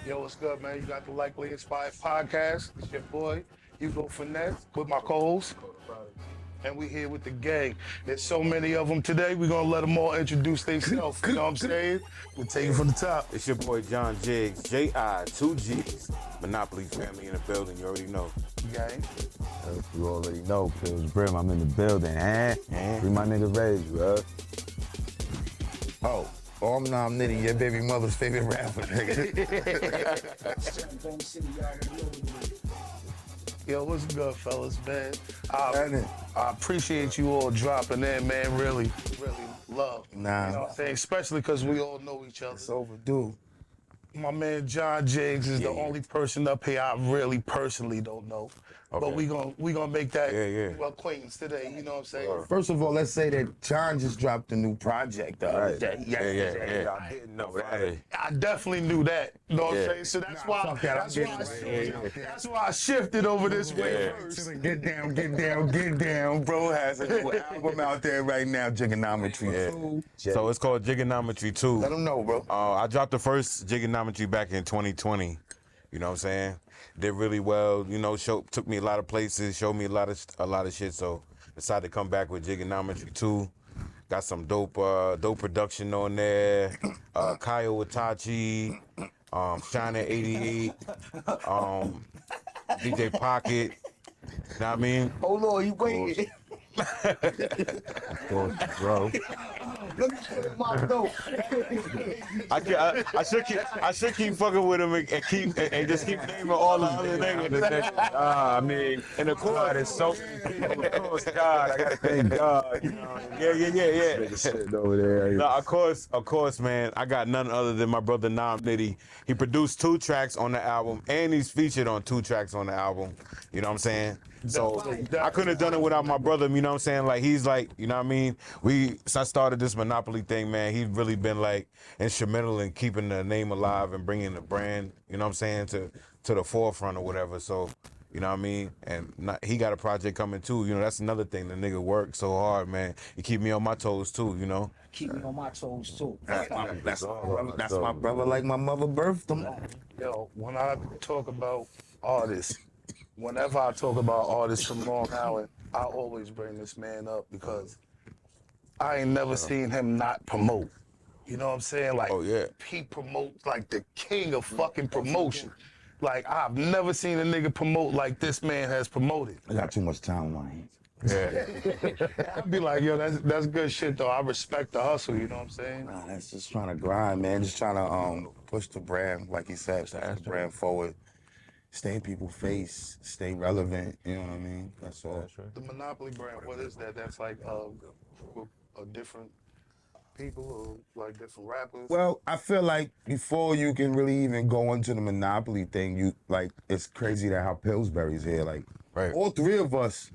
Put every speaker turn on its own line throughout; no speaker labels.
Yo, what's good, man? You got the Likely Inspired podcast. It's your boy, Hugo Finesse, with my co-host. And we here with the gang. There's so many of them today. We're going to let them all introduce themselves. You know what I'm saying? We'll take it from the top.
It's your boy John Jiggs, J.I., 2G's, Monopoly family in the building, you already know.
Gang.
You already know, PillzBrim, I'm in the building, Free my nigga Ray, you heard?
Oh, I'm Nitty, your baby mother's favorite rapper, nigga.
Yo, what's good, fellas, man? I appreciate you all dropping in, man. Really love.
Nah.
You know what I'm saying? Especially because we all know each other.
It's overdue.
My man John Jiggs is the only person up here I really personally don't know.
Okay.
But we gonna make that
Yeah.
acquaintance today, you know what I'm saying?
First of all, let's say that John just dropped a new project the other day.
Yeah.
I didn't know that.
I definitely knew that. You know what I'm
Yeah.
saying? So that's
Nah,
why
fuck that.
that's why I shifted over this way first.
Get down. Bro has a new album out there right now, Jiggonometry 2.
So it's called Jiggonometry 2.
Let them know, bro.
I dropped the first Jiggonometry back in 2020. You know what I'm saying? Did really well. You know, took me a lot of places, showed me a lot of shit. So decided to come back with Jiggonometry 2. Got some dope production on there. Kyle Itachi, Shina 88, DJ Pocket. You know what I mean?
Oh, Lord, you waiting.
Of course, bro.
Let me put in my note.
I should keep fucking with him and just keep naming all the other niggas.
I mean,
And of course,
God is so of course, God, I gotta thank God. You know,
yeah.
nigga sitting over there.
No, of course, man. I got none other than my brother Nitty. He produced 2 tracks on the album, and he's featured on 2 tracks on the album. You know what I'm saying? So I couldn't have done it without my brother. You know what I'm saying? Like he's like, you know what I mean? Since I started this Monopoly thing, man, he's really been like instrumental in keeping the name alive and bringing the brand, you know what I'm saying, to the forefront or whatever. So, you know what I mean? And he got a project coming too. You know, that's another thing. The nigga worked so hard, man. He keep me on my toes too, you know?
Keep me on my toes too.
That's my brother, like my mother birthed him.
Yo, when I talk about artists, whenever I talk about artists from Long Island, I always bring this man up because I ain't never seen him not promote. You know what I'm saying? Like,
Oh, yeah.
he promotes like the king of fucking promotion. Like, I've never seen a nigga promote like this man has promoted.
I got too much time on my hands.
Yeah.
I'd be like, yo, that's good shit though. I respect the hustle, you know what I'm saying?
Nah, that's just trying to grind, man. Just trying to push the brand, like he said, push the brand forward. Stay in people's face, stay relevant, you know what I mean? That's all.
The Monopoly brand, what is that? That's like a different people or like different rappers?
Well, I feel like before you can really even go into the Monopoly thing, it's crazy that how Pillsbury's here. Like,
Right.
all 3 of us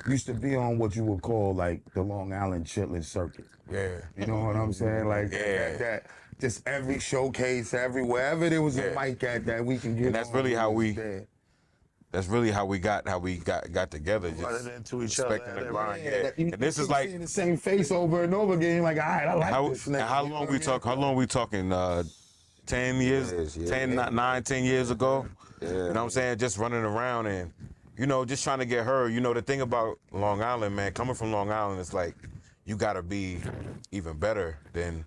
used to be on what you would call like the Long Island chitlin circuit.
Yeah.
You know what I'm saying? Like that just every showcase, wherever there was a mic at that we can get.
And that's
on,
really how
was
we-
there.
That's really how we got together. Just
Running into each other.
respecting the
at
grind.
every-
Yeah.
You
And this is
keep
like
seeing the same face over and over again. Like, all right, I like this. nigga.
how
You know
long
what
we
I mean?
talk? How long we talking? 10 years,
Years, yeah.
10, 9, 10 years ago.
Yeah.
You know what I'm saying? Just running around and, you know, just trying to get her. You know, the thing about Long Island, man, coming from Long Island, it's like you gotta be even better than.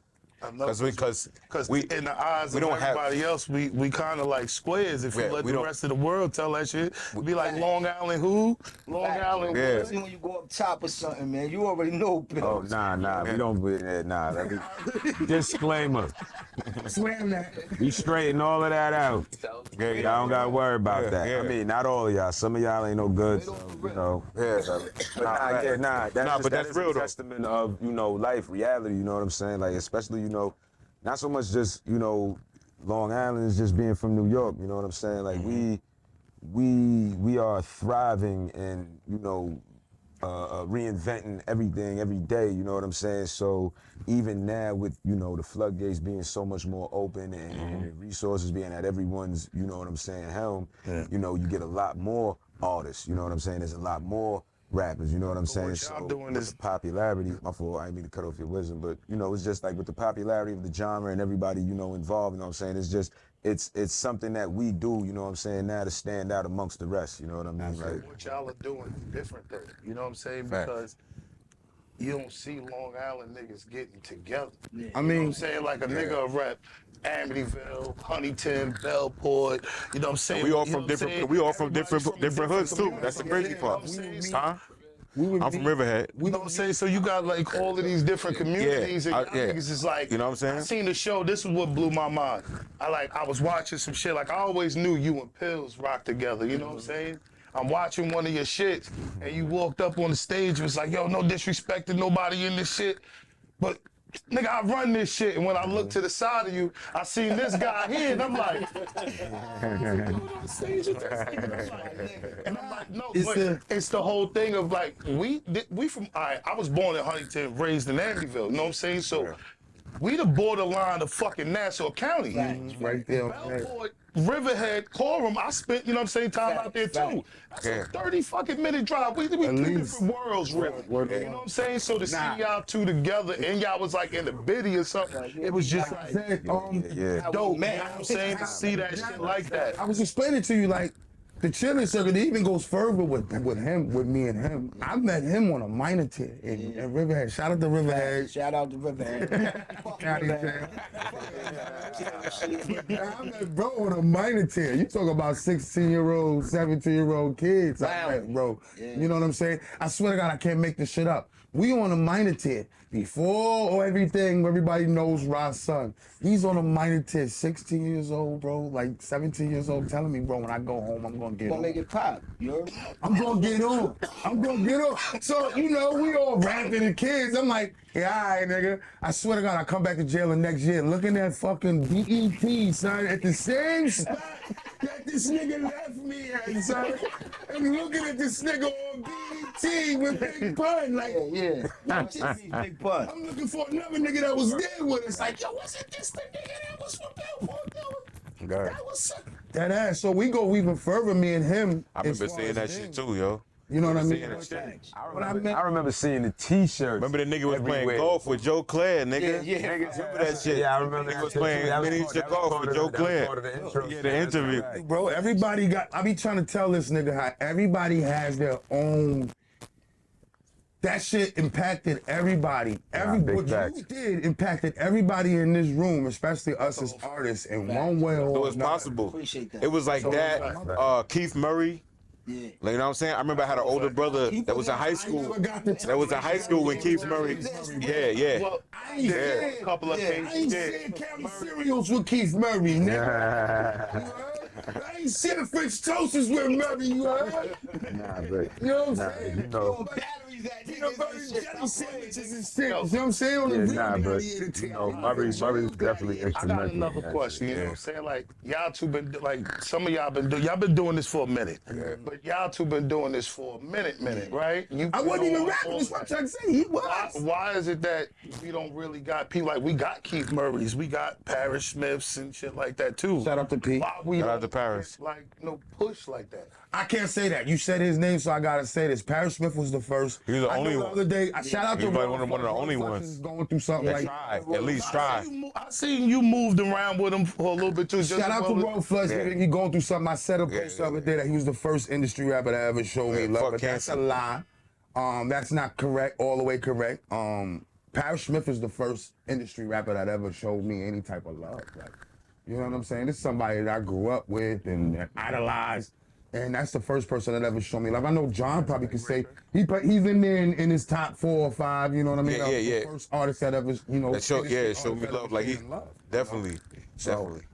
Because
we in the eyes
we
of
don't have-
everybody else, we kind of like squares. If you
Yeah,
let
we
the
don't-
rest of the world tell that shit, be like Long Island who? Long Island.
Yeah.
Especially when you go up top or something, man. You already know, Bill.
Oh, nah, we don't be there, nah. Let me, disclaimer.
Slam that.
We straighten all of that out.
Yeah,
Y'all don't gotta worry about that.
yeah.
I mean, not all of y'all. Some of y'all ain't no good, so, you know. That's
but that's
is
real,
a
though.
testament of, you know, life, reality, you know what I'm saying? Like, especially, you know, not so much just, you know, Long Island is just being from New York, you know what I'm saying? Like, we are thriving and, you know, reinventing everything every day, you know what I'm saying? So even now with, you know, the floodgates being so much more open and the resources being at everyone's, you know what I'm saying, helm, you know, you get a lot more artists, you know what I'm saying? There's a lot more rappers, you know what I'm saying?
what y'all
So
doing
with
is-
the popularity, my fault, I didn't mean to cut off your wisdom, but you know, it's just like with the popularity of the genre and everybody, you know, involved, you know what I'm saying? It's just it's something that we do, you know what I'm saying, now to stand out amongst the rest, you know what I mean? Like,
What y'all are doing is different though. You know what I'm saying?
Fact.
Because you don't see Long Island niggas getting together.
Yeah.
You
I
know what I'm
mean,
saying? Like a nigga will rep Amityville, Huntington, Bellport. You know what I'm saying?
We all
You know
from
what I'm
different.
saying?
We all from
Everybody's
different hoods too.
communities.
That's the crazy
You know
part.
what I'm saying?
Huh?
we would
I'm from
meet-
Riverhead.
You know what I'm saying? So you got like all of these different communities, and y'all
yeah.
niggas is like,
You know what I'm saying?
I seen the show. This is what blew my mind. I was watching some shit. Like I always knew you and Pills rock together. You know what I'm saying? I'm watching one of your shits, and you walked up on the stage and was like, "Yo, no disrespect to nobody in this shit, but." Nigga, I run this shit, and when I look to the side of you, I seen this guy here, and I'm like, and I'm like, no, but it's the whole thing of like, we from, all right, I was born in Huntington, raised in Amityville, you know what I'm saying? So, we the borderline of fucking Nassau County.
right there.
Bellport, Riverhead, Coram, I spent, you know what I'm saying, time out there too. That's a 30 fucking minute drive. We two
least.
different worlds, really. You know what I'm saying? So to see y'all two together and y'all was like in the biddy or something, it was just like
yeah.
dope, man. You know what I'm saying? To see that shit like that.
I was explaining to you, like, the chilling circuit even goes further with him, with me and him. I met him on a minor tier in Riverhead. Shout out to Riverhead.
Shout out to Riverhead.
County Jail. I met bro on a minor tier. You talk about 16-year-old, 17-year-old kids. I met, bro. You know what I'm saying? I swear to God, I can't make this shit up. We on a minor tier. Before everything, everybody knows Rah-Sun. He's on a minor tier, 16 years old, bro, like 17 years old, telling me, bro, when I go home, I'm gonna get
Gonna
on.
make it pop. You heard me?
I'm gonna get on. I'm gonna get on. So, you know, we all rapping the kids. I'm like, yeah, all right, nigga. I swear to God, I come back to jail the next year looking at fucking BET, son, at the same spot that this nigga left me at, son. And looking at this nigga on BET with Big Pun, like,
Yeah. Big Pun.
I'm looking for another nigga that was there with us. Like, yo, wasn't this the nigga that was from Bellport? That was that ass. So we go even further, me and him.
I remember seeing that shit too, yo.
You know what I mean?
I remember seeing the T-shirts.
Remember the nigga was playing
everywhere.
golf with Joe Claire, nigga.
Yeah.
Remember that shit?
Yeah, I remember
Nigga was
that
playing
shit.
miniature golf with Joe Claire. Yeah, the interview.
Bro, everybody got, I be trying to tell this nigga how everybody has their own. That shit impacted everybody.
big
What
facts.
you did impacted everybody in this room, especially us as artists, in one way or
It was
another.
possible.
Appreciate that.
It was like that. Keith Murray.
Yeah.
Like, you know what I'm saying? I remember I had an older brother that was in high school. That was in high school when Keith Murray. Yeah.
Well,
I ain't
yeah,
said,
a couple of
I ain't
things.
said county cereals with Keith Murray, nigga. You heard? I ain't said French toasters with Murray, you heard?
Nah, but
You know what I'm saying?
you know,
Peanut butter and jelly sandwiches and shit. You know what I'm saying? On the
yeah,
real
nah, but
gladiator
you know,
team.
Murray's definitely
I
instrumental.
got another
in that
question. You
shit.
know what I'm saying? Like y'all two been like some of y'all been doing this for a minute, but y'all two been doing this for a minute, right?
I wasn't even rapping. That's what I'm trying to say. He was.
Why is it that we don't really got people like we got Keith Murray's, we got Parrish Smiths and shit like that too?
Shout out to Pete.
Why we
Shout out
don't
to Parrish.
get, like no push like that?
I can't say that. You said his name, so I gotta say this. Parrish Smith was the first.
He was the
I know
only
the
one.
other day, shout out
He
to
was
Ron
one of the
Flex.
only
Ron Flex
ones.
is going through something like
Try. At least try.
I seen you moved around with him for a little bit too. Just
Shout out to
well-
Ron Flex. He going through something. I said a post the other day that he was the first industry rapper to ever show me love.
fuck
But that's
cancer.
a lie. That's not correct, all the way correct. Parrish Smith is the first industry rapper that ever showed me any type of love. Like, you know what I'm saying? This is somebody that I grew up with and idolized. And that's the first person that ever showed me love. I know John probably could say he's in there in his top 4 or 5. You know what I mean?
Yeah.
The first artist that ever, you know,
That showed,
industry
showed me
artist that
love.
ever
Like
showed
he
me love.
definitely.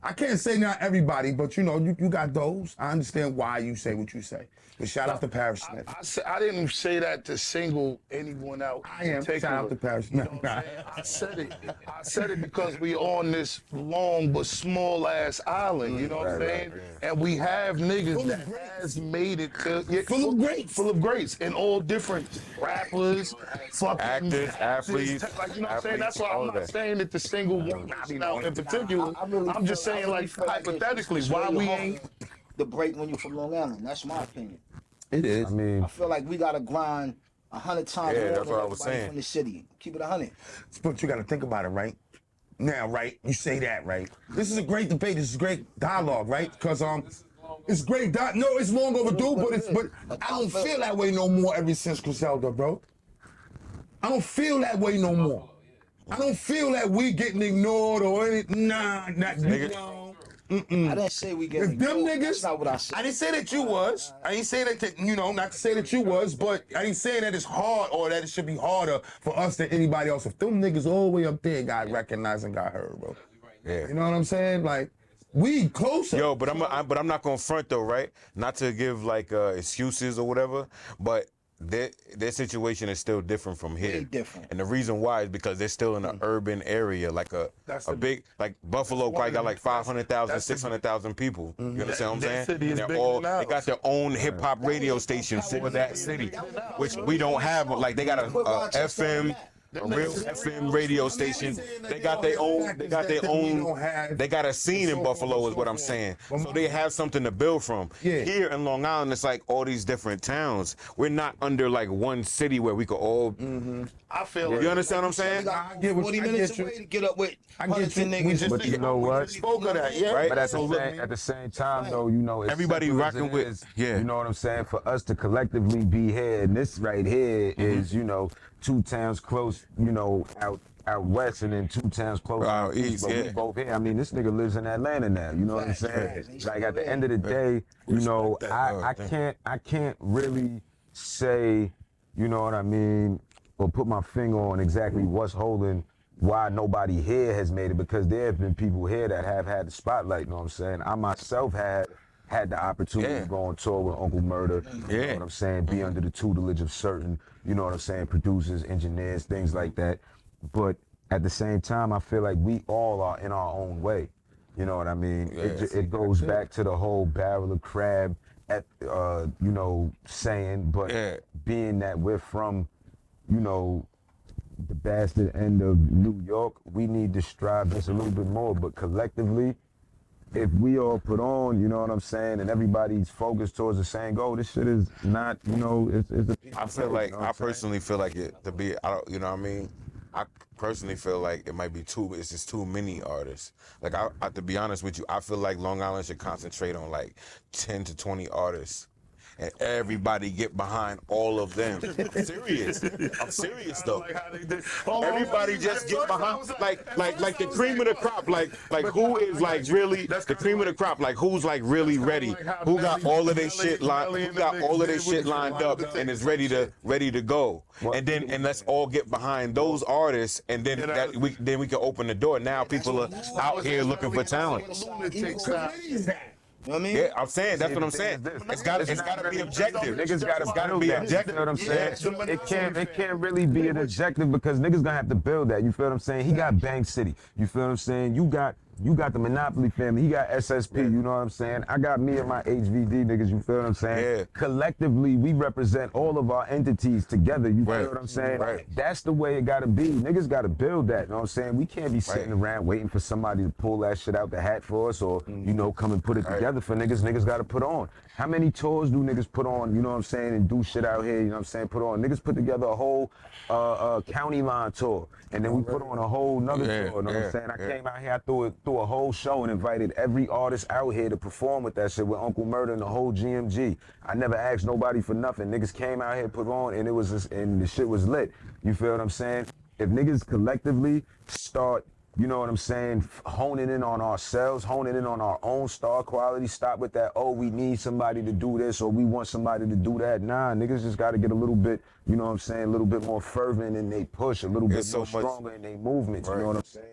I can't say not everybody, but you know, you got those. I understand why you say what you say. But shout out to Parrish Smith.
I didn't say that to single anyone out.
I am. Shout out to Parrish Smith.
You know what I'm saying? I said it because we on this long but small ass island. You know what I'm saying? And we have niggas that has made it to
Full of greats.
full of greats, and all different rappers, fucking
Actors, athletes,
Like you know what I'm saying? That's why
all
I'm
of
not
that.
saying it to single one person out in particular.
I really
I'm just
feel- I
saying
really
like
feel like
hypothetically,
it's
why
really
we
hard
ain't.
the break when you're from Long Island. That's my opinion.
It is.
I mean,
I feel like we gotta grind 100 times
Yeah,
more
that's
than
what I was
everybody
saying.
from the city. Keep it 100.
But you got to think about it, right? Now, right? You say that, right? This is a great debate. This is great dialogue, right? Because it's great. No, it's long overdue, but I don't feel that way no more ever since Griselda, bro. I don't feel that way no more. I don't feel that we getting ignored or anything. Nah, not no.
I didn't say we get
If them niggas,
That's not what I said.
I didn't say that you was. I ain't say that, not to say that you was, but I ain't saying that it's hard or that it should be harder for us than anybody else. If them niggas all the way up there got recognized and got heard, bro.
Yeah.
You know what I'm saying? Like, we closer.
Yo, but I'm not gonna front though, right? Not to give like excuses or whatever, but their situation is still different from here.
Very different.
And the reason why is because they're still in an urban area, like a big, like Buffalo probably got like 500,000, 600,000 people. You understand what I'm saying?
City is
And
bigger than
they got their own hip hop radio station for that city, which we don't have. Like they got a FM. A real FM radio station. They got their own. They got a scene in Buffalo, is what I'm saying. So they have something to build from.
Yeah.
Here in Long Island, it's like all these different towns. We're not under like one city where we could all.
I feel like
You understand what I'm saying?
I get what
40
I
minutes
get you.
away to get up with
I get
hundreds
you.
of
We
niggas.
just
But you know what?
spoke of that, yeah.
Right?
But at the same time, though, it's
Everybody
simple as
rocking
it
with-
is,
yeah.
You know what I'm saying? For us to collectively be here, and this right here is, two towns close, out west, and then two towns close
Out east,
But we
yeah.
both here. I mean, this nigga lives in Atlanta now. You know what I'm saying?
Facts.
Like at the end of the day, I can't really say, you know what I mean, or put my finger on exactly what's holding why nobody here has made it, because there have been people here that have had the spotlight, you know what I'm saying? I myself had the opportunity to go on tour with Uncle Murder, you know what I'm saying, be under the tutelage of certain, you know what I'm saying, producers, engineers, things like that. But at the same time, I feel like we all are in our own way. You know what I mean? It goes back to the whole barrel of crab, saying, but being that we're from, the bastard end of New York, we need to strive just a little bit more. But collectively, if we all put on, you know what I'm saying, and everybody's focused towards the same goal, this shit is not, it's a piece
I
of
feel
cake,
like
you know what
I
I'm saying?
personally feel like it to be. I don't. You know what I mean? I personally feel like it might be it's just too many artists. Like I to be honest with you, I feel like Long Island should concentrate on like 10 to 20 artists. And everybody get behind all of them. Serious. I'm serious though. Everybody just get behind, like the cream of the crop. Like who is like really the cream of the crop? Like who's like really ready? Who got all of their shit lined? Who got all of their shit lined up and is ready to go? And let's all get behind those artists, and then we can open the door. Now people are out here looking for talent.
You know what I mean?
Yeah, I'm saying that's what I'm saying. It's got to be objective.
Niggas gotta be objective. You know what I'm saying?
Yeah.
It can't really be an objective, because niggas gonna have to build that. You feel what I'm saying? He got Bang City. You feel what I'm saying? You got the Monopoly family. He got SSP. You know what I'm saying? I got me and my HVD niggas. You feel what I'm saying?
Yeah.
Collectively, we represent all of our entities together. You feel what I'm saying?
Right.
That's the way it gotta be. Niggas gotta build that. You know what I'm saying? We can't be sitting around waiting for somebody to pull that shit out the hat for us, or come and put it together for niggas. Niggas gotta put on. How many tours do niggas put on? You know what I'm saying? And do shit out here. You know what I'm saying? Put on. Niggas put together a whole county line tour, and then we put on a whole nother tour. You know what I'm saying? I came out here. I threw a whole show and invited every artist out here to perform with that shit with Uncle Murder and the whole GMG. I never asked nobody for nothing. Niggas came out here, put on, and it was and the shit was lit. You feel what I'm saying? If niggas collectively start, you know what I'm saying, honing in on ourselves, honing in on our own star quality, stop with that, oh, we need somebody to do this or we want somebody to do that. Nah, niggas just got to get a little bit, you know what I'm saying, a little bit more fervent in they push, a little bit more stronger in they movements, you know what I'm saying?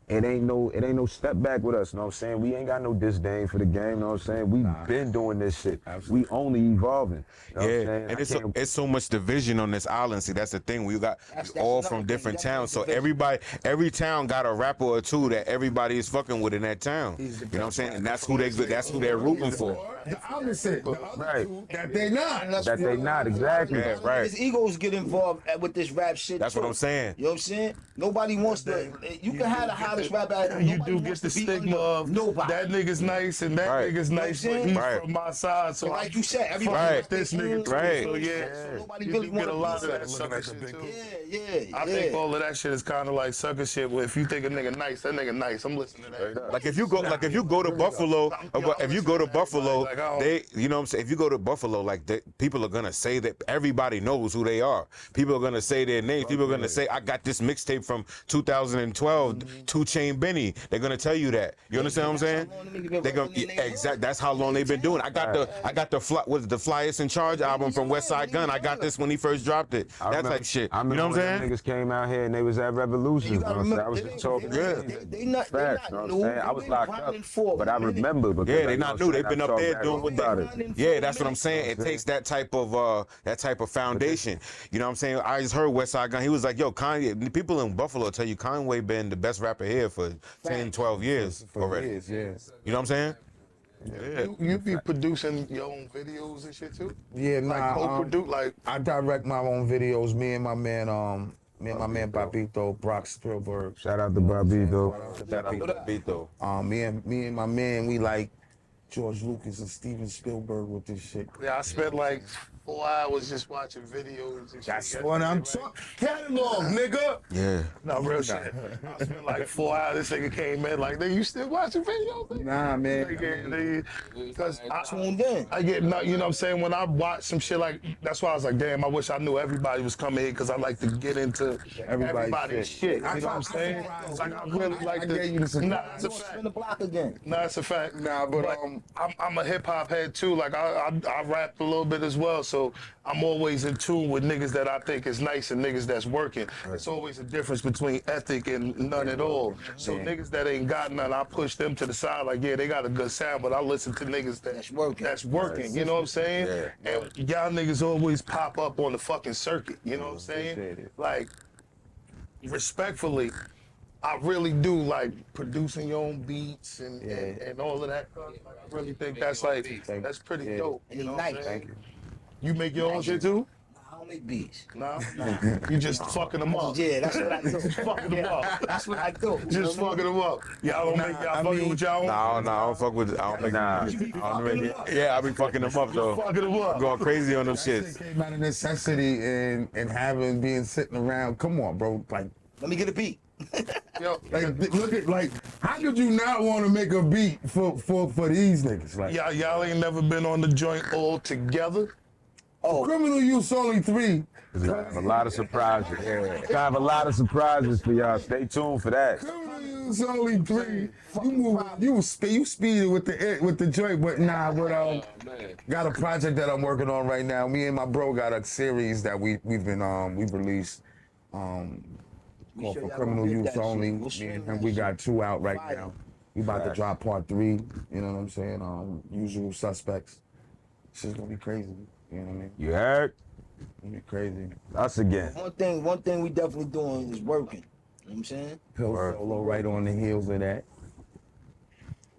It ain't no step back with us, you know what I'm saying? We ain't got no disdain for the game, you know what I'm saying? We've been doing this shit. We only evolving. You know what I'm saying?
And it's so much division on this island. See, that's the thing. We got all from different towns. So every town got a rapper or two that everybody is fucking with in that town. You know what I'm saying? And that's who they're rooting for.
The opposite.
Right.
That they not.
That they not, exactly.
Yeah, right.
His egos get involved with this rap shit.
That's
too.
what I'm saying.
You know what I'm saying? Nobody wants to. You can have a high hottest rapper out there.
you
Nobody
do get
wants
the
to be
stigma
under
of
nobody.
that nigga's nice and that
Right.
nigga's nice,
You know
but
what I'm
he's
saying?
from my side. So
Like
I
you said, everybody
Right.
got their
this nigga
own
too.
Right.
So yeah,
so nobody
you
really
do get
want
a
to
lot
be
of that
Looking
sucker
at the
shit
big
too.
Yeah.
I think all of that shit is kind of like sucker shit. Where if you think a nigga nice, that nigga nice. I'm listening to that.
Like if you go to Buffalo, if you go to Buffalo,
Like, I don't-
they, you know what I'm saying? If you go to Buffalo, like people are gonna say that everybody knows who they are. People are gonna say their names. People are gonna say, I got this mixtape from 2012, 2 Chain Benny. They're gonna tell you that. You understand what I'm saying? They're gonna exact. That's how long they've been doing. I got the Flyest in Charge album from West Side Gun. I got this when he first dropped it. That type shit.
I
You
remember
know what I'm
when
saying?
them niggas came out here and they was at Revolution.
You
You know
gotta
what I'm saying? I
remember,
was
they
just talking.
they not
Facts, you know what I'm saying? I was locked up, but I remember. Because
Yeah, they
you know
not
what
new.
I'm
They've
saying?
been
I
up
talked
there
back
doing what
about
they.
it.
Yeah, that's what I'm saying. It takes that type of foundation. You know what I'm saying? I just heard West Side Gun. He was like, yo, Kanye, people in Buffalo tell you Conway been the best rapper here for 10, 12 years already.
Years, yeah.
You know what I'm saying? Yeah.
You be producing your own videos and shit too?
Yeah,
Like
nah.
co-produce, like
I direct my own videos. Me and my man Babito, Brock Spielberg.
Shout out to Bobito.
Shout out to Beto.
Me and my man, we like George Lucas and Steven Spielberg with this shit.
yeah, I spent like 4 hours just watching videos and shit.
That's what I'm talking. Catalog, nigga.
Yeah.
No, real shit. I spent like 4 hours. This nigga came in like, "Nigga, you still watching videos?" Nigga?
Nah, man.
Because
tuned in.
I get, you know what I'm saying? When I watch some shit like, that's why I was like, damn, I wish I knew everybody was coming here because I like to get into everybody's shit. You know what I'm saying? It's like, I really like
I gave you
to.
the
Nah, it's a
Spin
fact.
the block again.
Nah, it's a fact.
Nah, but
I'm a hip hop head too. Like I rap a little bit as well, so I'm always in tune with niggas that I think is nice and niggas that's working. It's always a difference between ethic and none at all. So niggas that ain't got none, I push them to the side. Like, yeah, they got a good sound, but I listen to niggas that's working. You know what I'm saying? And y'all niggas always pop up on the fucking circuit. You know what I'm saying? Like, respectfully, I really do like producing your own beats and all of that. I really think that's like, that's pretty dope. You know what I'm saying? You make your own shit too?
I don't make beats.
No? You just fucking them up.
Yeah, that's what I do.
Fucking them up.
That's what I do.
Just fucking them up. Y'all don't make y'all fucking with y'all own?
No, I don't fuck with. I don't make.
Nah.
I don't make. Yeah, I be fucking them up though.
Fucking them up.
Going crazy on them
shit
shits.
came out of necessity and being sitting around. Come on, bro. Like,
Let me get a beat.
Yo,
look at how could you not want to make a beat for these niggas? Like,
y'all ain't never been on the joint all together?
Criminal Use only 3.
I have a lot of surprises. I have a lot of surprises for y'all. Stay tuned for that.
Criminal Use only 3. You speeded with the joint, but nah. But got a project that I'm working on right now. Me and my bro got a series that we've released. Called For Criminal Use Only. Me and him, we got 2 out right now. We about to drop part 3. You know what I'm saying? Usual Suspects. This is gonna be crazy. You know what I mean?
You heard?
It'll be crazy.
Us again.
One thing we definitely doing is working. You know what I'm saying?
Pill Solo right on the heels of that.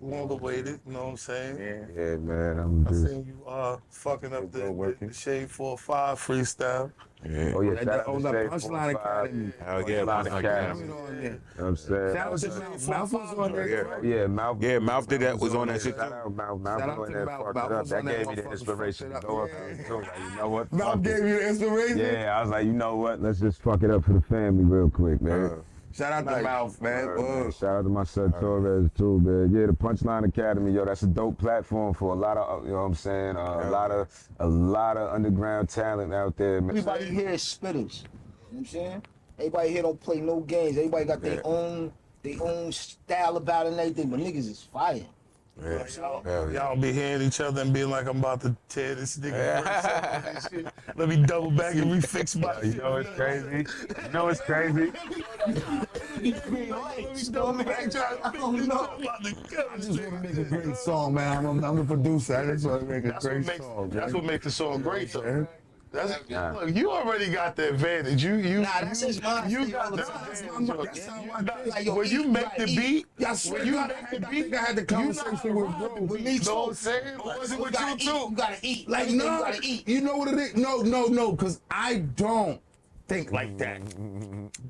Long awaited, you know what I'm saying?
Yeah, man. I'm
I
just.
seen you fucking up the
working.
Shade 4-5 freestyle.
Oh yeah, shout out
On
to
the
Shade
Punchline
45.
Academy.
Hell yeah,
Punchline
Punchline
Academy.
Academy.
You know what I'm saying?
Shout out to Mouth was on there.
Yeah, Mouth.
Yeah, Mouth did that. Was on that shit
Shout
too.
out Mouth.
Shout
Mouth
out
went
to
there,
Mouth.
fucked
Mouth
it up.
was
That
on that
gave me the
motherfucker,
inspiration to
fucked it
go
up.
up there too. Like, you know what?
Mouth
Fuck
gave
it.
you the inspiration?
Yeah, I was like, you know what? Let's just fuck it up for the family real quick, man.
Shout out to Mouth, man.
Shout out to my son Torres too, man. Yeah, the Punchline Academy, yo, that's a dope platform for a lot of, you know what I'm saying, a lot of underground talent out there, man.
Everybody here is spitters. You know what I'm saying? Everybody here don't play no games. Everybody got their own style about it and everything, but niggas is fire.
Yeah.
Y'all be hearing each other and being like, I'm about to tear this nigga. Verse up and shit. Let me double back and refix my
You know it's crazy. You know it's crazy.
I just want to make a great song, man. I'm the producer. I just want to make a great song.
That's what makes the song great, though.
man.
Look, you already got the advantage. You
that's just my
you
thing
got
all
the
the time.
advantage.
That's how I think.
Like, yo,
When you
eat,
make the
eat.
beat,
I swear
when you
to God,
make the
I
beat,
think I had the conversation with bro.
With me too.
know what I'm saying? Or was it with you too?
You gotta eat.
Like,
Everything
no,
you gotta eat.
you know what it is? No, because I don't think like that.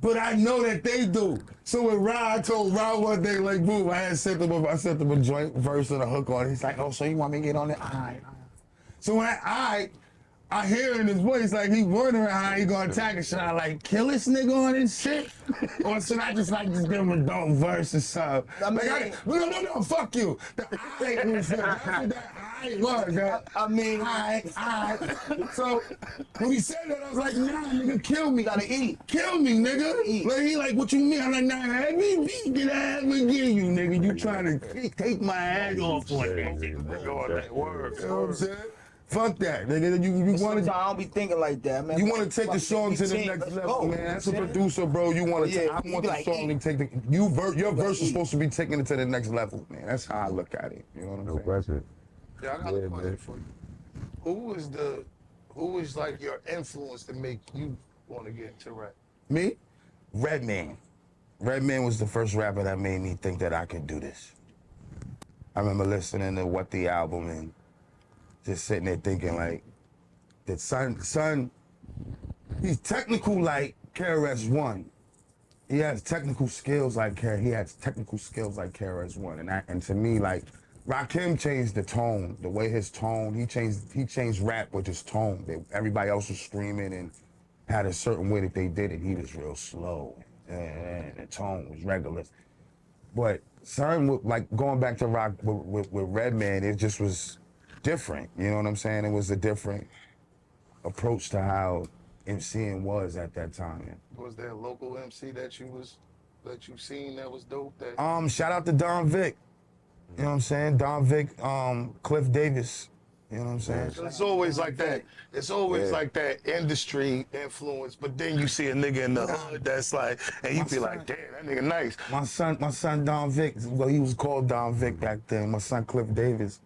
But I know that they do. So with Rah, I told Rah one day, like, boom, I sent him a joint verse and a hook on it. He's like, oh, so you want me to get on it? All right. So when I hear in his voice, like, he wondering how he gonna attack it. Should I, like, kill this nigga on this shit? Or should I just give him a dope verse or something? No, fuck you. The I was that's what that I was. So when he said that, I was like, nah, nigga, kill me.
Gotta eat.
Kill me, nigga.
Eat.
Like, he like, what you mean? I'm like, nah, let me get out of here, you, nigga. You trying to take my head off on it.
Go on that word.
You know what I'm saying? Fuck that, nigga. You want
Sometimes
to.
I don't be thinking like that, man.
You want to take the song to the next
Let's
level,
go.
man. As a producer, bro, you want to.
Yeah,
I
you
want
be
the
like,
song to take the. Your verse is supposed to be taking it to the next level, man. That's how I look at it. You know what I'm
No
saying?
question.
Yeah, I got a question for you. Who is like your influence to make you want to get into rap?
Me, Redman. Redman was the first rapper that made me think that I could do this. I remember listening to What the Album and just sitting there thinking like, that son, he's technical like KRS-One. He has technical skills like KRS-One, and to me, like, Rakim changed the tone, the way his tone. He changed rap with his tone. Everybody else was screaming and had a certain way that they did it. He was real slow, and the tone was regular. But son, like going back to rock with Redman, it just was different. You know what I'm saying? It was a different approach to how MCing was at that time.
Was there a local MC that you seen that was dope? That
Shout out to Don Vic. You know what I'm saying? Don Vic, Cliff Davis. You know what I'm saying?
it's always like that. It's always like that industry influence, but then you see a nigga in the hood that's like, and you be like, damn, that nigga nice.
My son Don Vic, well, he was called Don Vic back then. My son Cliff Davis,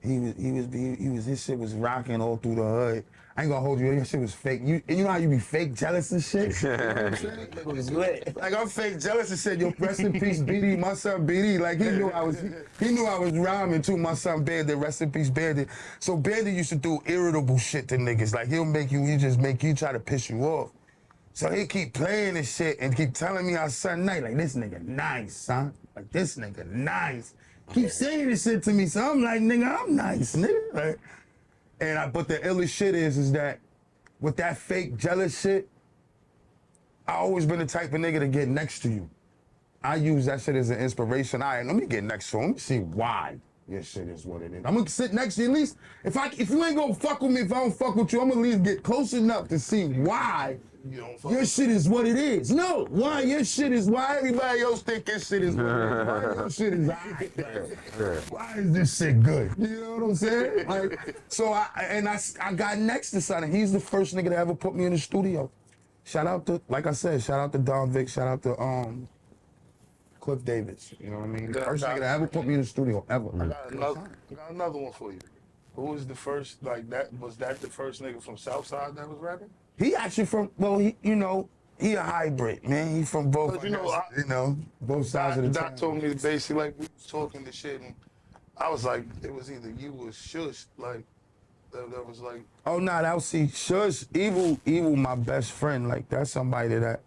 his shit was rocking all through the hood. I ain't gonna hold you, your shit was fake. You know how you be fake jealous and shit? You know what I'm saying?
It was lit.
Like, I'm fake jealous and shit. Yo, rest in peace, BD. My son BD. Like, he knew I was rhyming too. My son Bandit, rest in peace, Bandit. So Bandit used to do irritable shit to niggas. Like, he just make you try to piss you off. So he keep playing this shit and keep telling me on Sunday night, like, this nigga nice, son. Like, this nigga nice. Keep saying this shit to me, so I'm like, nigga, I'm nice, nigga. Like, but the illest shit is that with that fake jealous shit, I always been the type of nigga to get next to you. I use that shit as an inspiration. All right, let me get next to him. Let me see why your shit is what it is. I'm gonna sit next to you at least. If you ain't gonna fuck with me, if I don't fuck with you, I'm gonna at least get close enough to see why your shit is what it is. No, why your shit is why everybody else think your shit is what it is. Why your shit is alright. Why is this shit good? You know what I'm saying? Like, so I got next to son, and he's the first nigga to ever put me in the studio. Shout out to, like I said, shout out to Don Vic, shout out to Cliff Davis. You know what I mean? First nigga to ever put me in the studio ever.
I got another one for you. Who was the first, like that? Was that the first nigga from Southside that was rapping?
He actually from, well, he a hybrid, man. He from both, both sides of the
Doc
town.
told me basically, like, we was talking the shit, and I was like, it was either you or Shush, like, that was like.
Oh, nah, that was, see, Shush, Evil, my best friend. Like, that's somebody that,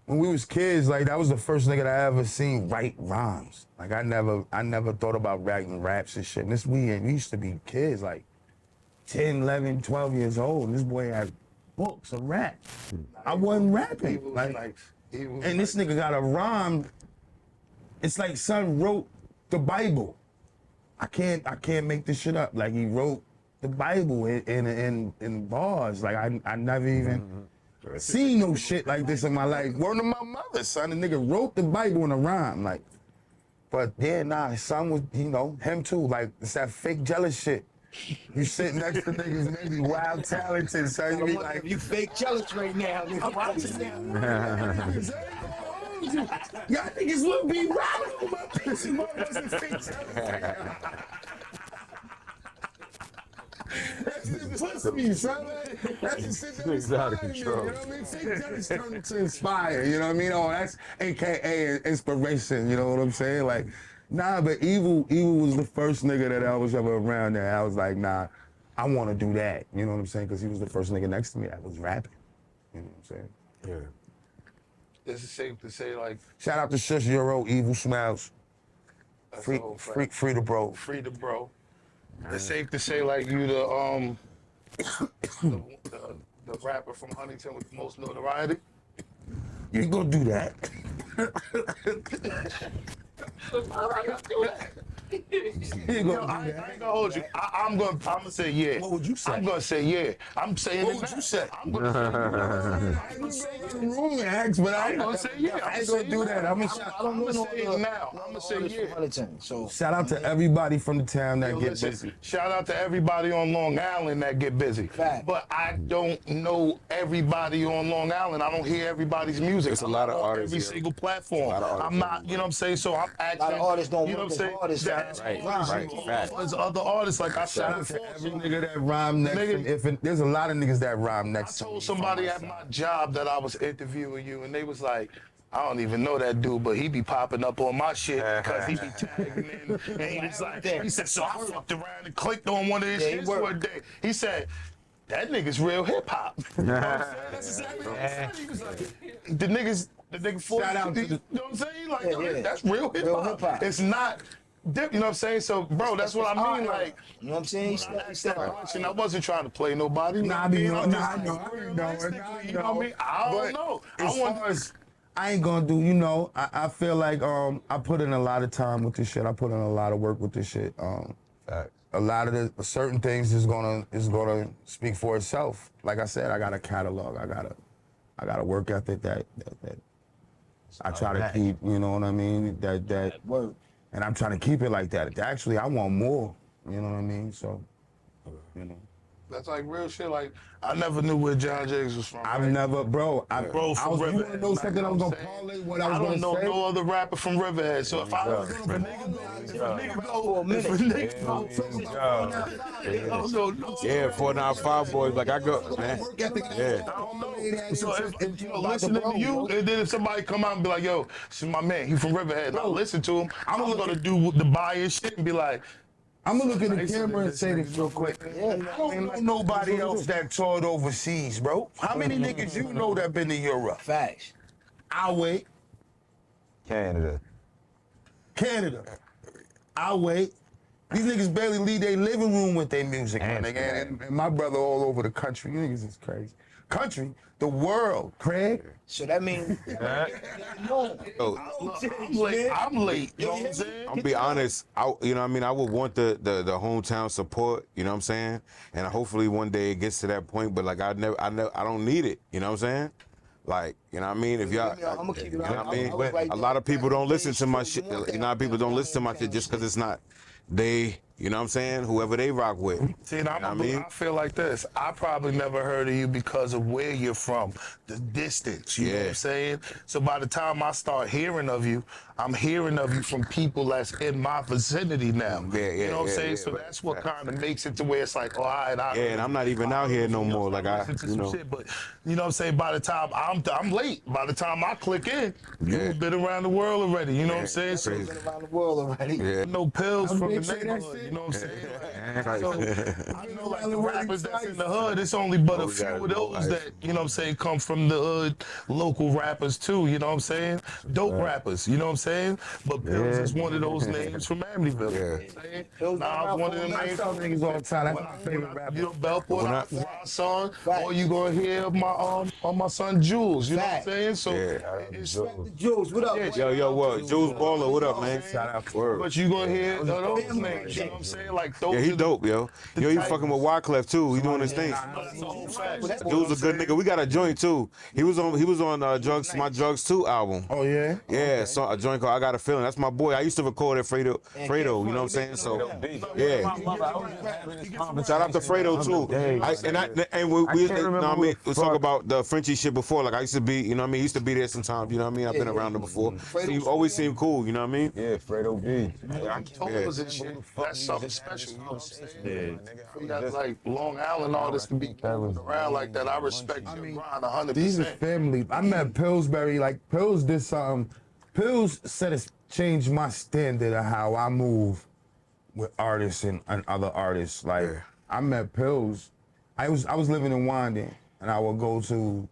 when we was kids, like, that was the first nigga that I ever seen write rhymes. Like, I never thought about writing raps and shit. And we used to be kids, like, 10, 11, 12 years old, and this boy had books of rap. I wasn't rapping. And this nigga got a rhyme. It's like son wrote the Bible. I can't make this shit up. Like, he wrote the Bible in bars. Like, I never even seen no shit like this in my life. Word to my mother, son. The nigga wrote the Bible in a rhyme. Like, but yeah, nah, son was, him too. Like, it's that fake jealous shit. You sit next to niggas maybe wild talented, so you be like,
You fake jealous right now.
I'm watching y'all niggas would be riding on my pussy wasn't fake jealous. That's just pussy, son. That's just shit that inspired me, you know what I mean? Fake jealous turned into inspire, you know what I mean? Oh, that's AKA inspiration, you know what I'm saying? Like, nah, but Evil was the first nigga that I was ever around there. I was like, nah, I want to do that. You know what I'm saying? Because he was the first nigga next to me that was rapping. You know what I'm saying?
Yeah.
Is it safe to say like
Shout out to Shush Euro, Evil Smiles.
that's
Free,
the whole
free,
fact.
free the bro.
Free the bro? It's safe to say like you the rapper from Huntington with the most notoriety.
You ain't gonna do that. You ain't
Yo,
gonna
I
do
ain't
that.
gonna hold you. I'm gonna say yeah.
What would you say?
I'm gonna say yeah. I'm saying
What
it
would
now.
you say?
I'm gonna say yeah.
I'm gonna say the room acts, but I
I'm gonna say yeah.
I ain't gonna do that. I'm gonna
I don't know
I'ma
no
say it
other-
now.
no
I'ma
other
say
artists
yeah.
from Huntington. So
shout out to everybody from the town that
Yo,
get
listen,
busy.
shout out to everybody on Long Island that get busy.
Fact.
But I don't know everybody on Long Island. I don't hear everybody's music.
There's a
I'm
lot
not
of
on
artists
every
here.
single platform.
lot of artists
I'm not, you know what I'm saying? So I'm asking.
of artists don't
you know
work
what I'm
as
saying?
hard as
That's
Right,
artists,
right,
you know,
fact.
There's other artists like I
Shout
said
out to
before.
every
so
nigga that rhyme next.
Nigga-
If there's a lot of niggas that rhyme
I
next to me.
told
from
somebody
my
at
side.
my job that I was interviewing you, and they was like, I don't even know that dude, but he be popping up on my shit because he be tagging in. And he was like, he said, so I fucked around and clicked on one of his
Yeah, he
shits
worked.
one day. He said, that nigga's real hip hop. You know what I'm saying? That's exactly what he said. He was like, the nigga 40,
Shout out to
you
the-
know what I'm saying? Like,
Yeah,
yo,
yeah.
that's real hip
Real
hop.
hip-hop.
It's not, you know what I'm saying? So, bro, that's what I mean. Like,
you know what I'm saying?
when I asked that question, I wasn't trying to play nobody. You know
Nah,
what
I be
mean?
know,
I'm
nah,
just
I know, I
realistically,
know, nah,
you know what I mean? I don't
But
know.
As
I want
far as I ain't gonna do, you know, I feel like I put in a lot of time with this shit. I put in a lot of work with this shit. A lot of the certain things is gonna speak for itself. Like I said, I got a catalog. I got a work ethic that I try to keep. You know what I mean? That
Word.
and I'm trying to keep it like that. Actually, I want more. You know what I mean? So, you know.
That's like real shit. Like I never knew where John Jiggs was from.
I've
right?
never, bro.
Bro
I
from
was, you
Riverhead.
wanna know something I was gonna
saying?
parlay what I was
don't
gonna
know
say?
no other rapper from Riverhead. So if I was
Yeah.
gonna if a nigga go,
For a minute.
I don't know no
Yeah, 495 boys. Like I go, man. Yeah.
I don't know. So if you know, listening to you, and then if somebody come out and be like, "Yo, this is my man. He from Riverhead," and I listen to him, I'm gonna do the bias shit and be like,
I'm gonna look at the
Nice
camera and
this
say
nigga
this real quick.
Yeah.
I don't know nobody else that toured overseas, bro. How many niggas you know that been to Europe?
Facts.
I'll wait.
Canada.
Canada. I'll wait. These niggas barely leave their living room with their music, my nigga. And my brother all over the country. You niggas is crazy. Country, the world, Craig.
So that means no.
Yo,
I'm late. You know what I'm saying?
I'm be honest, you know what I mean? I would want the hometown support, you know what I'm saying? And hopefully one day it gets to that point, but like I don't need it, you know what I'm saying? Like, you know what I mean? If y'all,
I'm gonna keep it
you know what I
honest.
mean?
I was like
A lot of people don't listen to my shit.
You want that
You know how people don't listen to my shit just because it's not they, you know what I'm saying? Whoever they rock with.
See, and
You know what I mean?
I feel like this. I probably never heard of you because of where you're from, the distance. You know what
Yeah.
I'm saying? So by the time I start hearing of you, I'm hearing of you from people that's in my vicinity now.
Yeah,
You know what I'm
yeah,
saying?
yeah,
so
right,
that's what
right.
kind of makes it to where it's like, all right,
Yeah, and I'm not even out here no more. Like
listen to
you
some
know.
shit, but you know what I'm saying? By the time I'm late. By the time I click in,
Yeah.
you've been around the world already. You know what I'm saying? So
Crazy.
Been around the world already.
Yeah.
no pills
I'm
from the
big say that
neighborhood.
shit.
You know what I'm saying?
Right.
So, I know like the rappers that's in the hood, it's only but a
we
few
got
of
it.
those that, you know what I'm saying, come from the hood, local rappers too, you know what I'm saying? Dope rappers, you know what I'm saying? But Pills is one of those names from Amityville. You know what I'm saying?
Pills
Nah,
been
one of
around
them
for a
names.
Tell niggas all the time, that's my favorite
You
rapper.
know, Belport,
When I-
Rah-Sun,
Facts.
or you gonna hear on my son Jules, you know
Facts.
what I'm saying? So
Yeah.
it's
Jules, what up?
Yeah,
boy?
Yo, what? Jules Baller, what up, man?
Shout
out.
Word.
but you gonna hear those
family
names, you know what I'm saying? Like those
Yeah, he
are the-
dope, yo. Yo, he
type-
fucking with Wyclef too. He doing his thing.
That's the whole fact.
Jules a good nigga. We got a joint too. He was on Drugs My Drugs 2 album.
Oh yeah?
Yeah, so a joint called I Got a Feeling. That's my boy. I used to record at Fredo, you know what I'm saying? So yeah. Shout out to Fredo too. We talk about the Frenchie shit before. Like I used to be, you know what I mean? He used to be there sometimes, you know what I mean? I've been around him before. He always seemed cool, you know what I mean?
Yeah, Fredo B.
Tours and shit. That's something special. You know what I'm saying? We got like Long Island artists to be moving around like that. I respect your grind 100%.
These is family. I met Pillsbury, like Pills did something. Pills said it's changed my standard of how I move with artists and other artists. Like
Yeah.
I met Pills. I was living in Wanding, and I would go to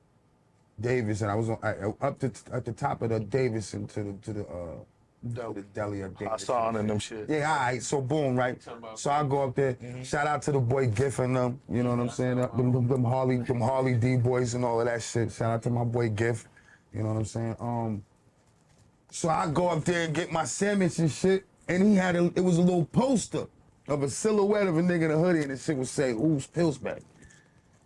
Davis, and I was up at the top of the Davidson to the deli of Davis.
Rah-Sun and them shit.
Yeah, all right. So boom, right. So I go up there. Shout out to the boy Giff and them. You know what I'm saying? Them Harley D boys and all of that shit. Shout out to my boy Giff. You know what I'm saying? So I go up there and get my sandwich and shit, and it was a little poster of a silhouette of a nigga in a hoodie, and the shit would say, "Who's PillzBrim?"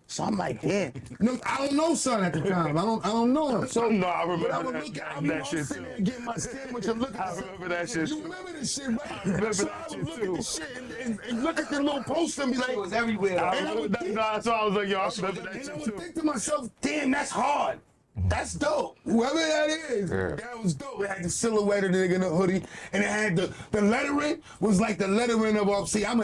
So I'm like, damn. No, I don't know son at the time. I don't know him. So
No, I remember
but I would
that-
look at
that
I'm
shit
sitting
too.
there getting my sandwich and looking.
I remember that shit
You
too.
remember this shit, right?
I remember
so
that
I
shit
would look
too.
at the shit and look at the little poster and be like,
It was everywhere.
I
And I
remember
would
that.
think-
No, that's why I was like, yo, I remember that
and I
shit
would
too.
think to myself, damn, that's hard. That's dope. Whoever that is,
Yeah.
that was dope. It had the silhouette of the nigga in the hoodie, and it had the lettering was like the lettering of see, I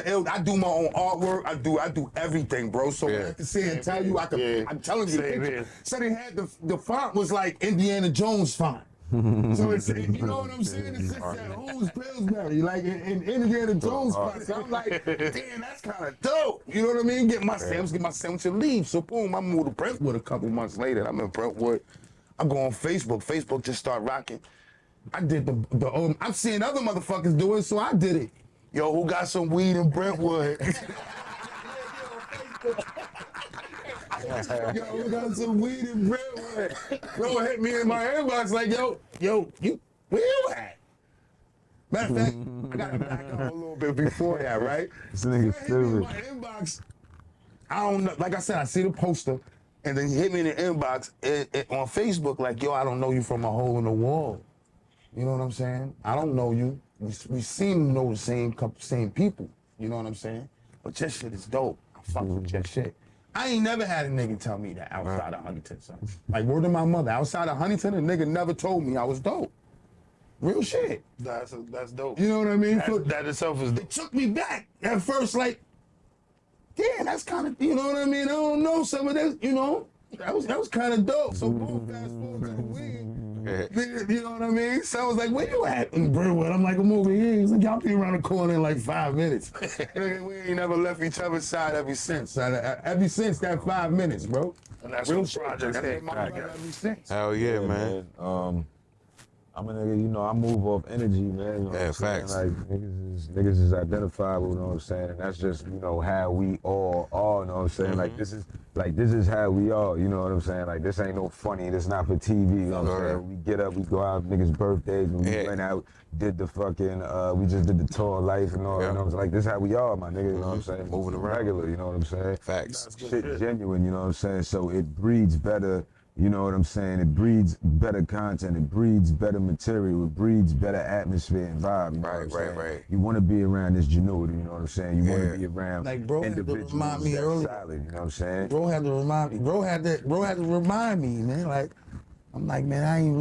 do my own artwork. I do everything, bro. So
Yeah.
I can see and tell you,
Yeah.
I'm telling you, the
Same
picture.
here.
So they had the font was like Indiana Jones font. So it's, you know what I'm saying? It's just that who's Pillsbury, like in Indiana Jones font. So I'm like, damn, that's kind of dope. You know what I mean? Get my sandwich and leave. So boom, I moved to Brentwood a couple months later. I'm in Brentwood. I go on Facebook. Facebook just start rocking. I did I'm seeing other motherfuckers do it, so I did it. Yo, who got some weed in Brentwood? Yo, who got some weed in Brentwood? Bro hit me in my inbox like, yo, you, where you at? Matter of fact, I gotta back up a little bit before that, right?
This nigga
Hit me in
stupid.
my inbox. I don't know. Like I said, I see the poster, and then he hit me in the inbox on Facebook, like, yo, I don't know you from a hole in the wall. You know what I'm saying? I don't know you. We seem to know the same people. You know what I'm saying? But your shit is dope. I fuck with your shit. I ain't never had a nigga tell me that outside of Huntington, son. Like, word to my mother, outside of Huntington, a nigga never told me I was dope. Real shit.
That's dope.
You know what I mean?
That itself is dope.
It took me back at first, like, damn, that's kind of, you know what I mean? I don't know some of this, you know? That was kind of dope. So boom, fast forward to the weed. Nigga, you know what I mean? So I was like, where you at in Brentwood? I'm like, I'm over here. He's like, y'all be around the corner in like 5 minutes. Nigga, we ain't never left each other's side ever since. Ever since that 5 minutes, bro.
And that's
Real
what
shit.
projects
That's
take.
my brother ever since.
Hell yeah, man.
I'm a nigga, you know, I move off energy, man. You know what
Yeah,
I'm saying?
facts.
Like niggas is identifiable, you know what I'm saying? And that's just, you know, how we all are, you know what I'm saying? Like this is how we are, you know what I'm saying? Like this ain't no funny, this not for TV, you know what I'm saying? We get up, we go out niggas' birthdays, and we went out, did the fucking we just did the tour of life and all, you know what I'm saying? Like this how we are, my nigga, you know what I'm saying?
Moving around.
Regular, you know what I'm saying?
Facts.
Shit genuine, you know what I'm saying? So it breeds better, you know what I'm saying? It breeds better content, it breeds better material, it breeds better atmosphere and vibe, you know what I'm saying?
Right.
You want to be around this genuity, you know what I'm saying? You want to be around
Like, bro had to
individuals
remind me
that's
earlier.
solid, you know what I'm saying?
Bro had to remind me. Bro had to remind me, man. Like, I'm like, man, I ain't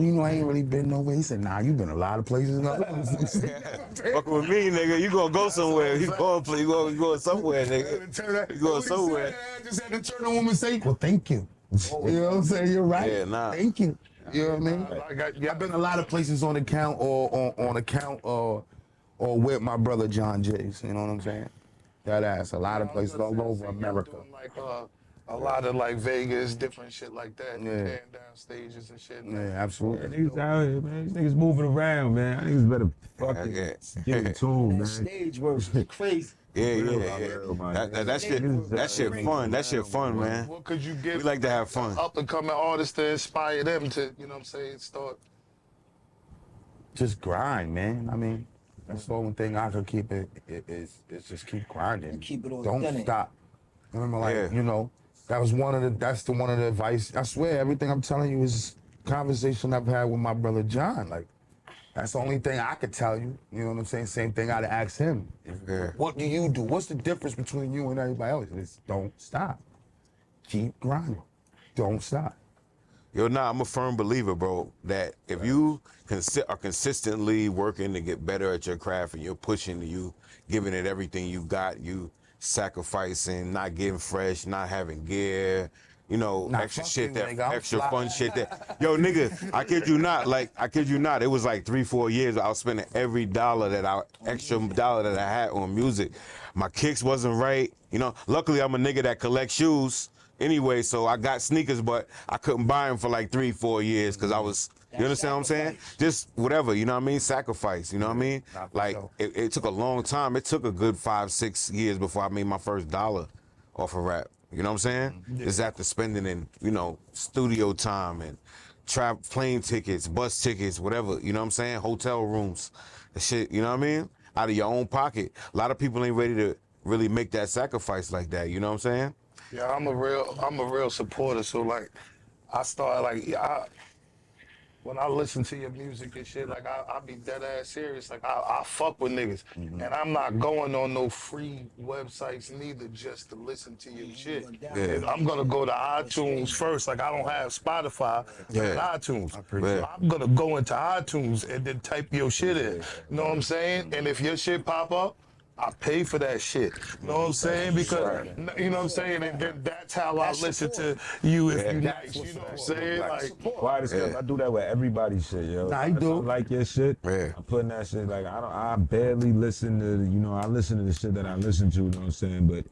really been nowhere. He said, nah, you been a lot of places.
Fucking with me, nigga. You gonna go somewhere. You going somewhere, nigga. You going somewhere.
I just had to turn the woman and say, well, thank you. You know what I'm saying? You're right.
Yeah, nah.
Thank you. You know what I mean?
I've
I've been a lot of places on account or with my brother John Jays. You know what I'm saying? That ass. A lot of places all over America.
Doing like a lot of like Vegas, different shit like that.
Yeah.
Tearing down stages and shit.
Yeah, absolutely.
Niggas out here, man. These niggas moving around, man. Niggas better fucking get in tune, man.
That stage work is crazy.
Yeah. That shit fun. That shit fun, man.
What could you give
We like to have fun.
up and coming artists to inspire them to, you know what I'm saying, start?
Just grind, man. I mean, that's the only thing I could keep it is just keep grinding.
Keep it
Don't
authentic.
stop. Remember, like,
Yeah.
you know, that's one of the advice. I swear, everything I'm telling you is conversation I've had with my brother John. Like, that's the only thing I could tell you. You know what I'm saying? Same thing I'd ask him.
Yeah.
What do you do? What's the difference between you and everybody else? It's don't stop. Keep grinding. Don't stop.
Yo, I'm a firm believer, bro, that if you are consistently working to get better at your craft and you're pushing, you giving it everything you got, you sacrificing, not getting fresh, not having gear, you know,
Nah,
extra
fuck
shit
you,
that
nigga, I'm
extra
fly.
fun shit that yo nigga, I kid you not, it was like 3-4 years I was spending every extra dollar that I had on music. My kicks wasn't right, you know. Luckily I'm a nigga that collects shoes. anyway, so I got sneakers, but I couldn't buy them for like 3-4 years because I was. You understand what I'm saying? Just whatever, you know what I mean? Sacrifice, you know what I mean? Like it took a long time. It took a good 5-6 years before I made my first dollar off of rap. You know what I'm saying? Just after spending in, you know, studio time and plane tickets, bus tickets, whatever, you know what I'm saying? Hotel rooms, the shit, you know what I mean? Out of your own pocket. A lot of people ain't ready to really make that sacrifice like that, you know what I'm saying?
Yeah, I'm a real supporter. So like, I started like when I listen to your music and shit, like I be dead ass serious. Like I fuck with niggas, and I'm not going on no free websites neither just to listen to your shit.
Yeah.
I'm gonna go to iTunes first. Like I don't have Spotify,
Yeah.
but iTunes.
Yeah.
So I'm gonna go into iTunes and then type your shit in. You know what I'm saying? And if your shit pop up, I pay for that shit. You know what I'm saying? Because, you know what I'm saying? And then that's how I listen to you if you nice. You know what I'm saying? Like,
Why this stuff? I do that with everybody's shit, yo.
Nah, you do.
I like your shit.
Yeah.
I'm putting that shit, like, I barely listen to, you know, I listen to the shit that I listen to, you know what I'm saying? But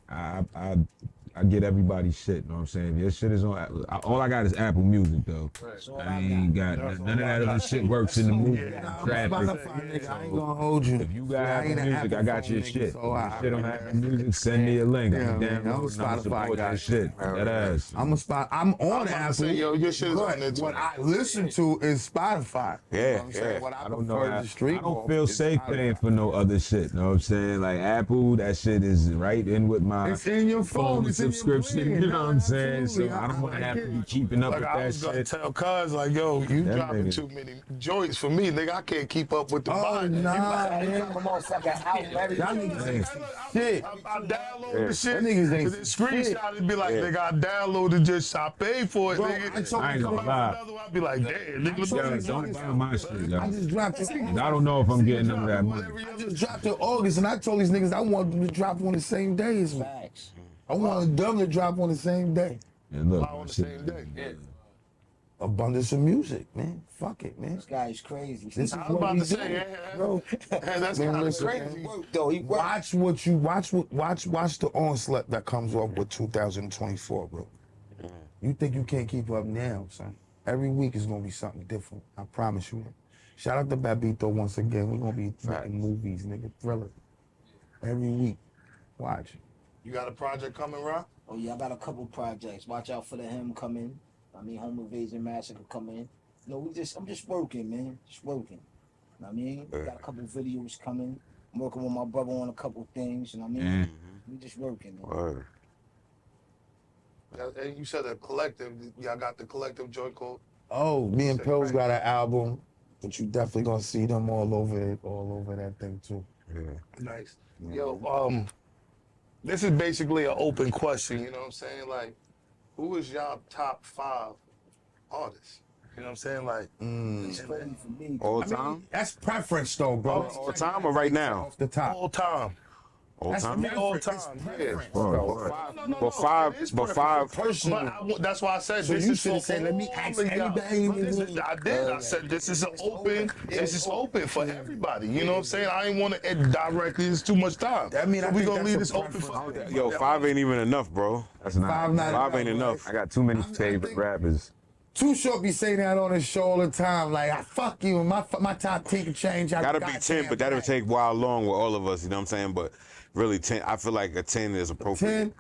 I get everybody's shit, you know what I'm saying? Your shit is on, all I got is Apple Music, though. I ain't got, none of that other shit works in the movie. Traffic.
Nigga, I ain't gonna hold you.
If you got Apple
ain't an
Music, I got
Apple
your
phone
shit.
nigga, so
Your shit on Apple Music, send me a link.
Yeah,
I'm
man, I'm a
downloading, I'm
Spotify
support
guy.
that shit. That ass.
I'm on
to
Apple.
say, yo, your shit is on there
but
too.
what I listen to is Spotify. You know
Yeah,
what I'm saying?
yeah.
What I
I don't know.
prefer the street.
I don't feel safe paying for no other shit. Know what I'm saying? Like Apple, that shit is right in with my
It's in your phone. It's in your
subscription.
plan.
You know what I'm saying? So
Absolutely.
I don't want to
like
have to
it.
be keeping up
Like
with
I
that
was gonna
shit.
tell cuz like, yo, you
That
dropping
nigga-
too many joints for me, nigga. I can't keep up with the
Oh,
buying.
nah,
You
man.
got a motherfucking album every
Y'all
day.
niggas ain't shit.
I download the shit.
That niggas ain't
and then screenshot it, be like,
Yeah.
nigga, I downloaded just, I paid for it,
Bro,
nigga.
I told
I ain't
Come
gonna
out
lie.
with another one, I'd be like, damn, nigga, look
Yo,
at this.
don't buy my shit, yo.
I just dropped it.
I don't know if I'm getting none of that money.
I just dropped in August, and I told these niggas I want them to drop on the same day as me.
Facts.
I want them to drop on the same day.
And look,
On
my
the
shit.
same day.
Abundance of music, man. Fuck it, man.
This guy is crazy.
This is
I was
what
about
we
to
do,
say, yeah,
bro.
that's
Man,
kind of
listen,
crazy.
man.
Work though. He work.
Watch the onslaught that comes up with 2024, bro. You think you can't keep up now, son? Every week is gonna be something different. I promise you. Shout out to Babito once again. We're gonna be making movies, nigga, thriller. Every week. Watch.
You got a project coming, Rob?
Oh yeah, I got a couple projects. Watch out for the him coming. I mean, Home Invasion Massacre coming. No, I'm just working, man. Just working. You know what I mean? Got a couple videos coming. I'm working with my brother on a couple things. You know what I mean? We just working, man.
Word.
And you said a collective. Y'all got the collective joint called?
Oh, me and Pills got an album, but you definitely gonna see them all over that thing too.
Yeah.
Nice. Yo, this is basically an open question, you know what I'm saying? Like, who is y'all top 5 artists? You know what I'm saying? Like,
It's crazy for me.
All time?
That's preference though, bro.
All time or right now?
Off the top.
all time.
All
That's
time?
me
All time,
It's
yeah.
preference,
Word,
bro.
word.
But five.
Personal.
But that's why I said
So
this
you
is
should've
for
said, let me
all
ask
of y'all.
everybody.
I did. I said this is an open. This is open for everybody. You know what I'm saying? I ain't want to end directly. It's too much time.
I mean, I
so we
think
gonna
that's
leave
a
this open for
preference.
everybody.
Yo, 5 ain't even enough, bro.
That's not.
Five not
Five ain't enough.
I got too many
I
favorite
think-
rappers.
Too Short be saying that on his show all the time. Like, I fuck you, and my top 10 can change.
Gotta be 10, but that'll take wild long with all of us, you know what I'm saying? But really 10, I feel like a 10 is appropriate.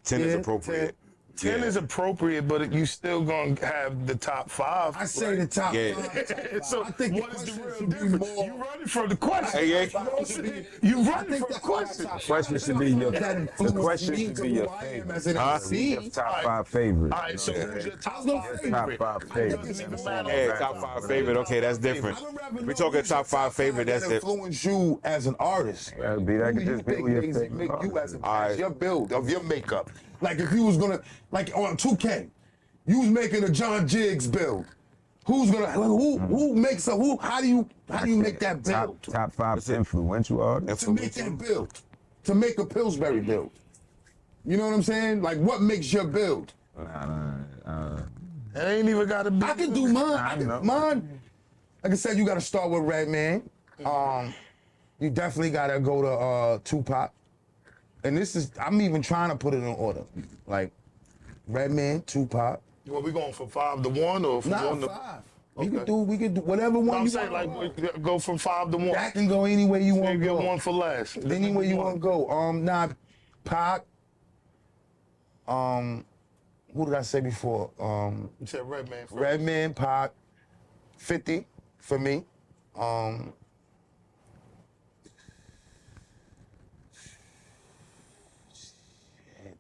10 is
yeah,
appropriate.
10 is appropriate, but you still gonna have the top 5.
I say the top
Yeah.
5.
So
I think
what is the
question
real
should be
difference?
more-
You running from the question.
Hey, yeah.
You know what I'm saying? You running
think
from the
that-
question.
Question should be your.
That
The
influenced
question
me
should
to
be
who
your
I am
favorite.
as an
Huh?
MC.
Your top 5 favorites.
All right, so who's your top
no
5?
favorite.
Top 5
It
favorites.
doesn't even matter.
Yeah, top 5 favorite. Okay, that's different. We talking top 5 favorite, that's
that
different.
influence you as an artist.
That'd be that
Who
could
do you
just be
think
your
makes
favorite
make you as,
artist.
as your build of your makeup? Like if you was gonna, like on 2K, you was making a John Jiggs build. Who's gonna who makes a who? How do you make that build?
Top 5 influential artists.
To make that build, to make a Pillsbury build. You know what I'm saying? Like what makes your build?
It ain't even gotta be.
I can do mine. Mine. Like I said, you gotta start with Redman. You definitely gotta go to Tupac. And this is, I'm even trying to put it in order. Like, Redman, Tupac.
Well, we going from 5 to 1 or from
Nah,
1 to
5.
Okay.
We could do whatever
No,
one
I'm
you
saying
want.
like we go from 5 to 1.
That can go any way you
So
want
you
to
get
go.
one for last.
Any way you want to go. Pac. Who did I say before?
You said Redman first.
Redman, Pac, 50 for me.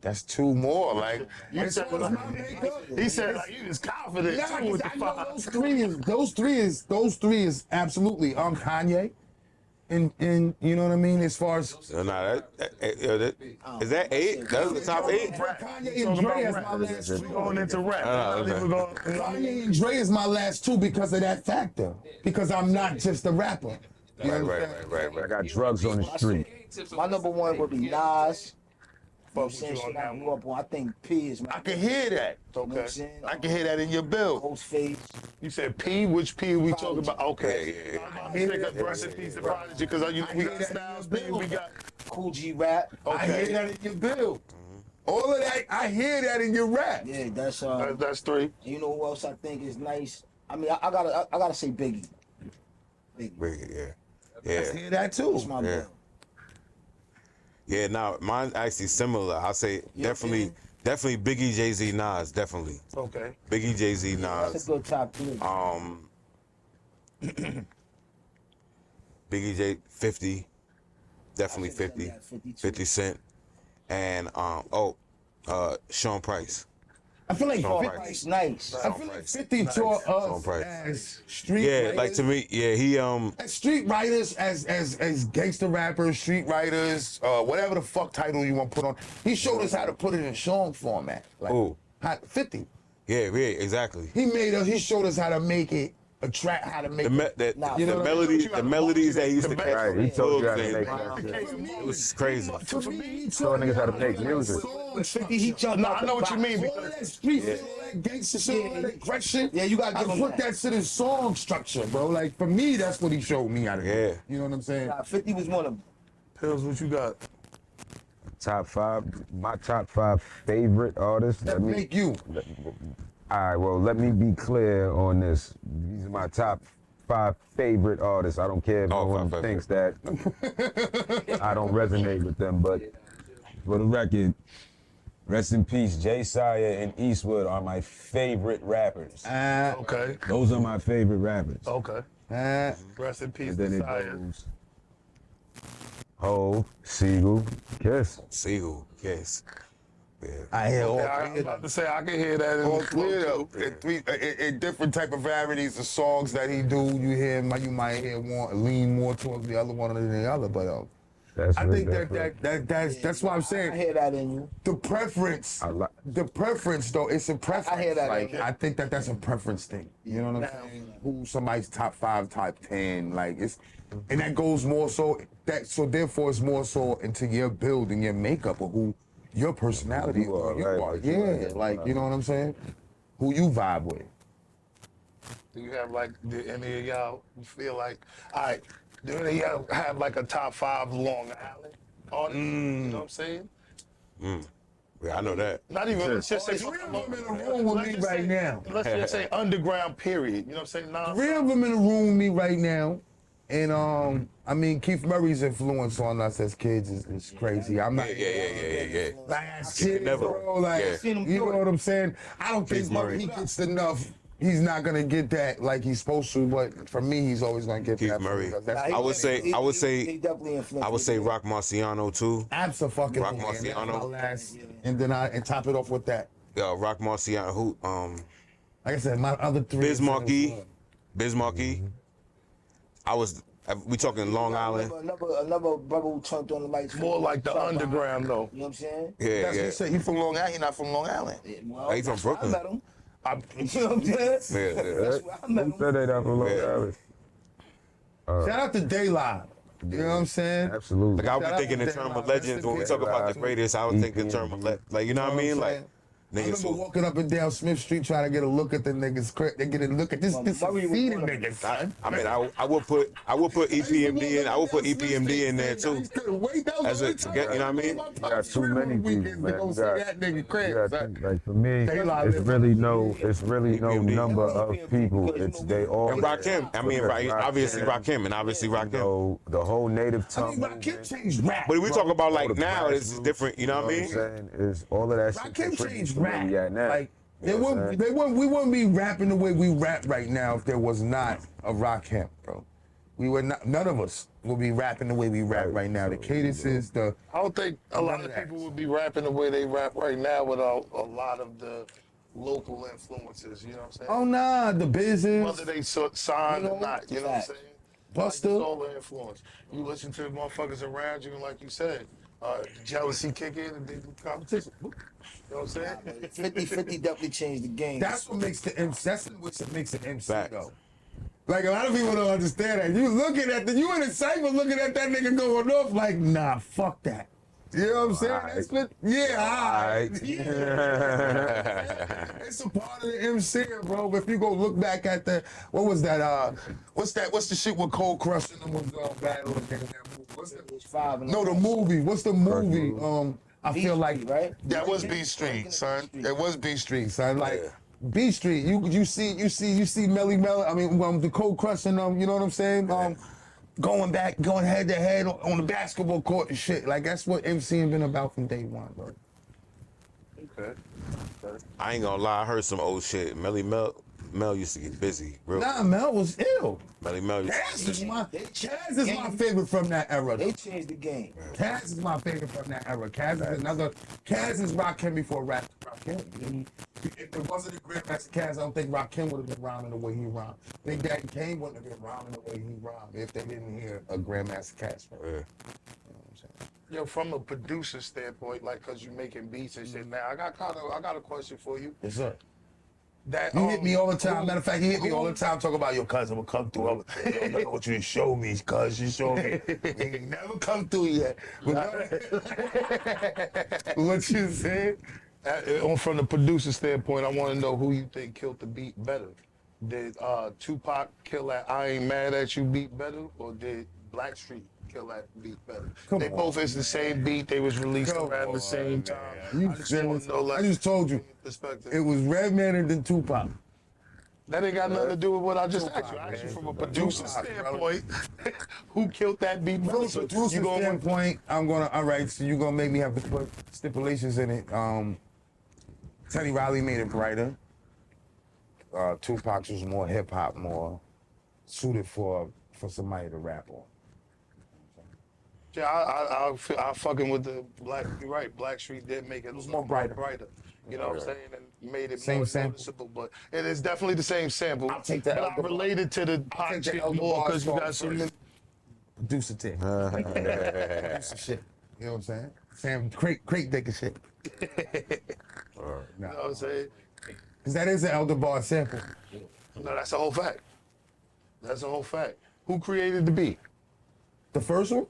That's 2 more. Like
You said,
far as my makeup,
he said like you was confident
nah,
too with
'cause
the
I know
5.
those three is absolutely Kanye, and you know what I mean as far as
Nah, is that 8? That's the top 8.
Kanye and Dre as my last two.
We going into rap.
okay.
We're going,
Kanye and Dre is my last 2 because of that factor. Because I'm not just a rapper. You understand?
I got drugs on the street.
My number 1 would be Nas.
Fuck
You know
with you on
what I'm saying? Shit I
that
grew
one.
up on. I think P is my
I can hear that.
You know what I'm
Okay.
saying?
I can hear that in your bill.
Ghostface.
You said P? Which P are we talking about? Okay.
Yeah.
I'm about to say that rest in peace to Prodigy because we got Styles P, we got.
Cool G Rap.
I hear
Okay.
that in your bill. All of that, I hear that in your rap.
Yeah, that's
That's 3.
you know who else I think is nice? I mean, I gotta say Biggie. Biggie.
I
Yeah.
hear that too.
That's my
Yeah.
boy.
Yeah, now mine's actually similar. I'll say definitely Biggie, Jay-Z, Nas, definitely.
Okay.
Biggie, Jay-Z,
That's
Nas.
a good top 3.
Biggie, J, 50, definitely
I think
50,
that 50 too.
50 Cent, and Sean Price.
I feel like
Sean
50,
Price.
Nice.
I feel like 50 taught
Sean
us
Price.
as street
Yeah,
writers.
like to me, yeah, he
As street writers, as gangster rappers, street writers, whatever the fuck title you want to put on. He showed us how to put it in song format. Like,
Who?
50.
yeah, exactly.
He showed us how to make it a track, how to make
The
Nah,
you know what I mean?
the melodies that he used to
The
catch
bass.
on
Right, he told you how to
hooks
make
and-
that shit.
It was crazy.
For me, he
Showing niggas how to make music.
50, he jumped
No,
out
I know
the
what you
box.
mean.
All of that street shit, all that gangster shit, all that aggression.
Yeah, you gotta
I
give him
put
that.
that shit in song structure, bro. Like for me, that's what he showed me how to do.
Yeah.
You know what I'm saying?
Nah, 50 was one of them.
Pills, what you got?
Top 5, my top 5 favorite artists.
That make you.
All right, well, let me be clear on this. These are my top 5 favorite artists. I don't care if no one
five
thinks that I don't resonate with them, but for the record, rest in peace, Jay Sire and Eastwood are my favorite rappers.
Okay.
Those are my favorite rappers.
Okay.
Uh,
Rest in peace,
And then it
Messiah.
goes Hov, Siegel, Kiss.
Siegel, yes. Yeah.
I hear all
Yeah, I'm
three of
about
them.
to say I can hear that in
All
the
three of
flow,
them.
too.
In different type of varieties of songs that he do, you might hear one lean more towards the other one than the other, but
That's
I
what-
think
that's
that's what I'm
I
saying.
hear that in you.
The preference, though, it's a preference.
I hear that.
Like, I think that's a preference thing. You know what I'm saying? Who somebody's top 5, top 10, like it's, and that goes more so so therefore it's more so into your build and your makeup of who your personality,
You are,
who you
right,
are.
what you
Yeah,
are.
like you know what I'm saying? Who you vibe with?
Do you have like, did any of y'all feel like, all right, do any of y'all have like a top 5 Long Island artists? You know what I'm saying?
Yeah, I know that.
Not even, let's just say,
Three of them in a room with
let's
me
just
right
say-
now.
Let's just say underground period. You know what I'm saying? Nah,
3 of them in a room with me right now. And I mean Keith Murray's influence on us as kids is crazy. I'm not
Yeah.
like that shit,
never-
bro. Like
yeah.
Seen him
you
do
know
it.
what I'm saying? I don't think
Keith Murray.
he gets enough. He's not gonna get that like he's supposed to, but for me, he's always gonna get
Keith
that.
Murray.
because that's
Nah,
I would say-
he definitely influenced
I would say
me.
Rock Marciano too.
absolutely.
Rock Marciano.
And then and top it off with that.
Rock Marciano, who
Like I said, my other 3.
Biz Markie. We talking Long Island.
Another brother who turned on the lights.
more like the underground though.
You know what I'm saying?
Yeah,
That's what
yeah.
he said. He from Long Island. He not from Long Island.
Well,
He from
that's where
Brooklyn.
I met him.
I,
You know what I'm saying?
Yeah, yeah.
That's where I met
Who
him.
said they not from Long
Yeah.
Island?
Shout out to Daylight. You know what I'm saying?
Absolutely.
Like I
Shout
was
out
thinking
to
in
Daylight.
terms of legends when we talk about the greatest. I was thinking in terms of like you know what I mean, like
I remember walking up and down Smith Street trying to get a look at the niggas. They get a look at this feeding niggas, son.
I mean, I would put EPMD in. I would put EPMD in there too. As a, you know what I mean?
You got too many people, man.
Go see that nigga Craig, son.
Like for me, it's really no number of people. It's they all.
And Rakim. I mean, obviously Rakim and obviously Rakim.
So the whole native tongue.
Rakim changed rap.
But we talk about like now, this is different. You know what I mean?
Is all of that shit.
Rakim changed rap.
Now.
Like we wouldn't be rapping the way we rap right now if there was not a Rakim, bro. We would not. None of us would be rapping the way we rap right now. The cadences,
I don't think a lot of people would be rapping the way they rap right now without a lot of the local influences. You know what I'm saying?
Oh nah, the business.
Whether they signed or not, you know what I'm saying?
Buster.
Like, it's all the influence. You listen to the motherfuckers around you, and like you said, jealousy kick in and they do competition. You know what I'm saying?
50-50 definitely changed the game.
That's what makes the MC. That's what makes an MC though. Like a lot of people don't understand that. You looking at you in the cypher looking at that nigga going off like, nah, fuck that. You know what I'm saying? That's what, alright. Yeah. It's a part of the MC, bro. If you go look back at what was that? What's the shit with Cold Crush and them was battling in that movie? What's the
Ep.5
No, the movie. What's the movie? I feel like
right?
That was B Street, son.
It was B Street, son. Like B Street, you see Melly Mel. I mean, the Cold Crush and you know what I'm saying? Going head to head on the basketball court and shit. Like that's what MCing been about from day one, bro.
Okay.
I ain't gonna lie, I heard some old shit. Mel used to get busy. Real.
Nah, Mel was ill.
Mel used
Kaz is my favorite from that era.
They changed the game.
Kaz is my favorite from that era. Kaz is Rakim before Rakim. If it wasn't a Grandmaster Kaz, I don't think Rakim would have been rhyming the way he rhymed. Big Daddy Kane wouldn't have been rhyming the way he rhymed if they didn't hear a Grandmaster Kaz.
Yeah.
You know what I'm saying?
Yo, from a producer standpoint, like, cause you making beats and shit. Now, I got a question for you.
Yes, sir.
That
You hit me all the time. Matter of fact, you hit me all the time. Talk about your cousin will come through. I don't want you to show me, cuz you showed me. He ain't never come through yet. What you said?
From the producer standpoint, I want to know who you think killed the beat better. Did Tupac kill that "I Ain't Mad at You" beat better, or did Blackstreet kill that beat better? They both is the same beat. They was released around the same time.
I just told you.
Perspective.
It was Redman and then Tupac.
That ain't got nothing to do with what I just asked you. I asked you from a producer standpoint, who killed that beat better?
From a producer standpoint, all right, so you're gonna make me have to put stipulations in it. Teddy Riley made it brighter. Tupac's was more hip hop, more suited for somebody to rap on.
Yeah, I fucking with the Black. You're right. Blackstreet did make it
more brighter.
You know what I'm saying? And made it
Same
more
sample.
noticeable. But it is definitely the same sample.
I'll take that.
But I related to the Pac shit more because you got some.
Producer thing. Producer shit. You know what I'm saying? Sam crate dicker shit.
You know what I'm saying?
Cause that is an Elder Bar sample.
No, that's a whole fact. That's a whole fact. Who created the beat?
The first one?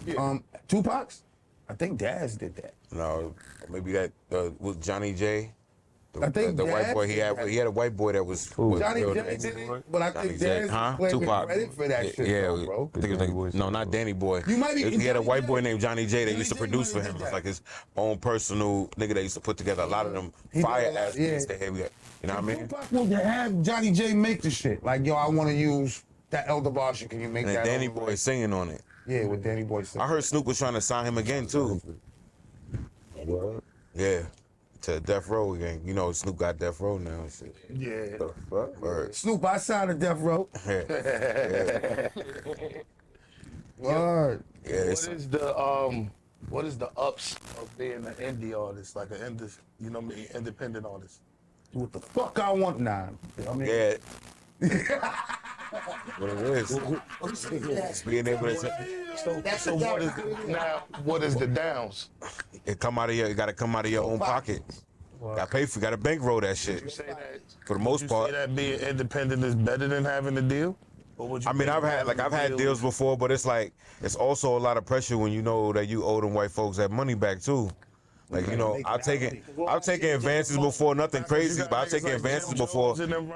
Yeah.
Tupac's? I think Daz did that.
No, maybe that was Johnny J.
I think
the white
Daz
boy
did that.
he had a white boy that was
Johnny
real-
J did it, but I think
Johnny J,
Daz claiming
Tupac.
credit for that shit, though, bro.
I think it was like, no, not Danny Boy.
You might be-
He had a
Johnny
white
J.
boy named Johnny J that
Johnny
used to
J
produce for
might have
him.
did
It's
that.
like his own personal nigga that used to put together a lot of them
He did a
fire
lot,
ass
yeah.
beats that had. You know what I mean?
Tupac would have Johnny J make the shit. Like, yo, I want to use that Elder Bar shit. Can you make
And
that?
then Danny
over?
Boy singing on it.
Yeah, with Danny Boy singing.
I heard Snoop was trying to sign him again too.
What?
Yeah, to Death Row again. You know Snoop got Death Row now and shit.
Yeah.
The fuck?
Word.
Snoop, I signed a Death Row.
Yeah.
Word.
Yeah, it's,
What is the ups of being an indie artist, like an independent artist?
Do what the fuck I want. Nah. I mean,
yeah. What it is. It's being able to
So what is the downs?
it come out of your, it gotta come out of your own pocket. Gotta pay for, gotta bankroll that
You
shit.
say that
For the most
you
part.
say that being independent is better than having a deal? Or would you
I mean,
think
I've had
deal-
deals before, but it's like it's also a lot of pressure when you know that you owe them white folks that money back too. Like, you know, I've taken advances before, nothing crazy, but I've taken advances before.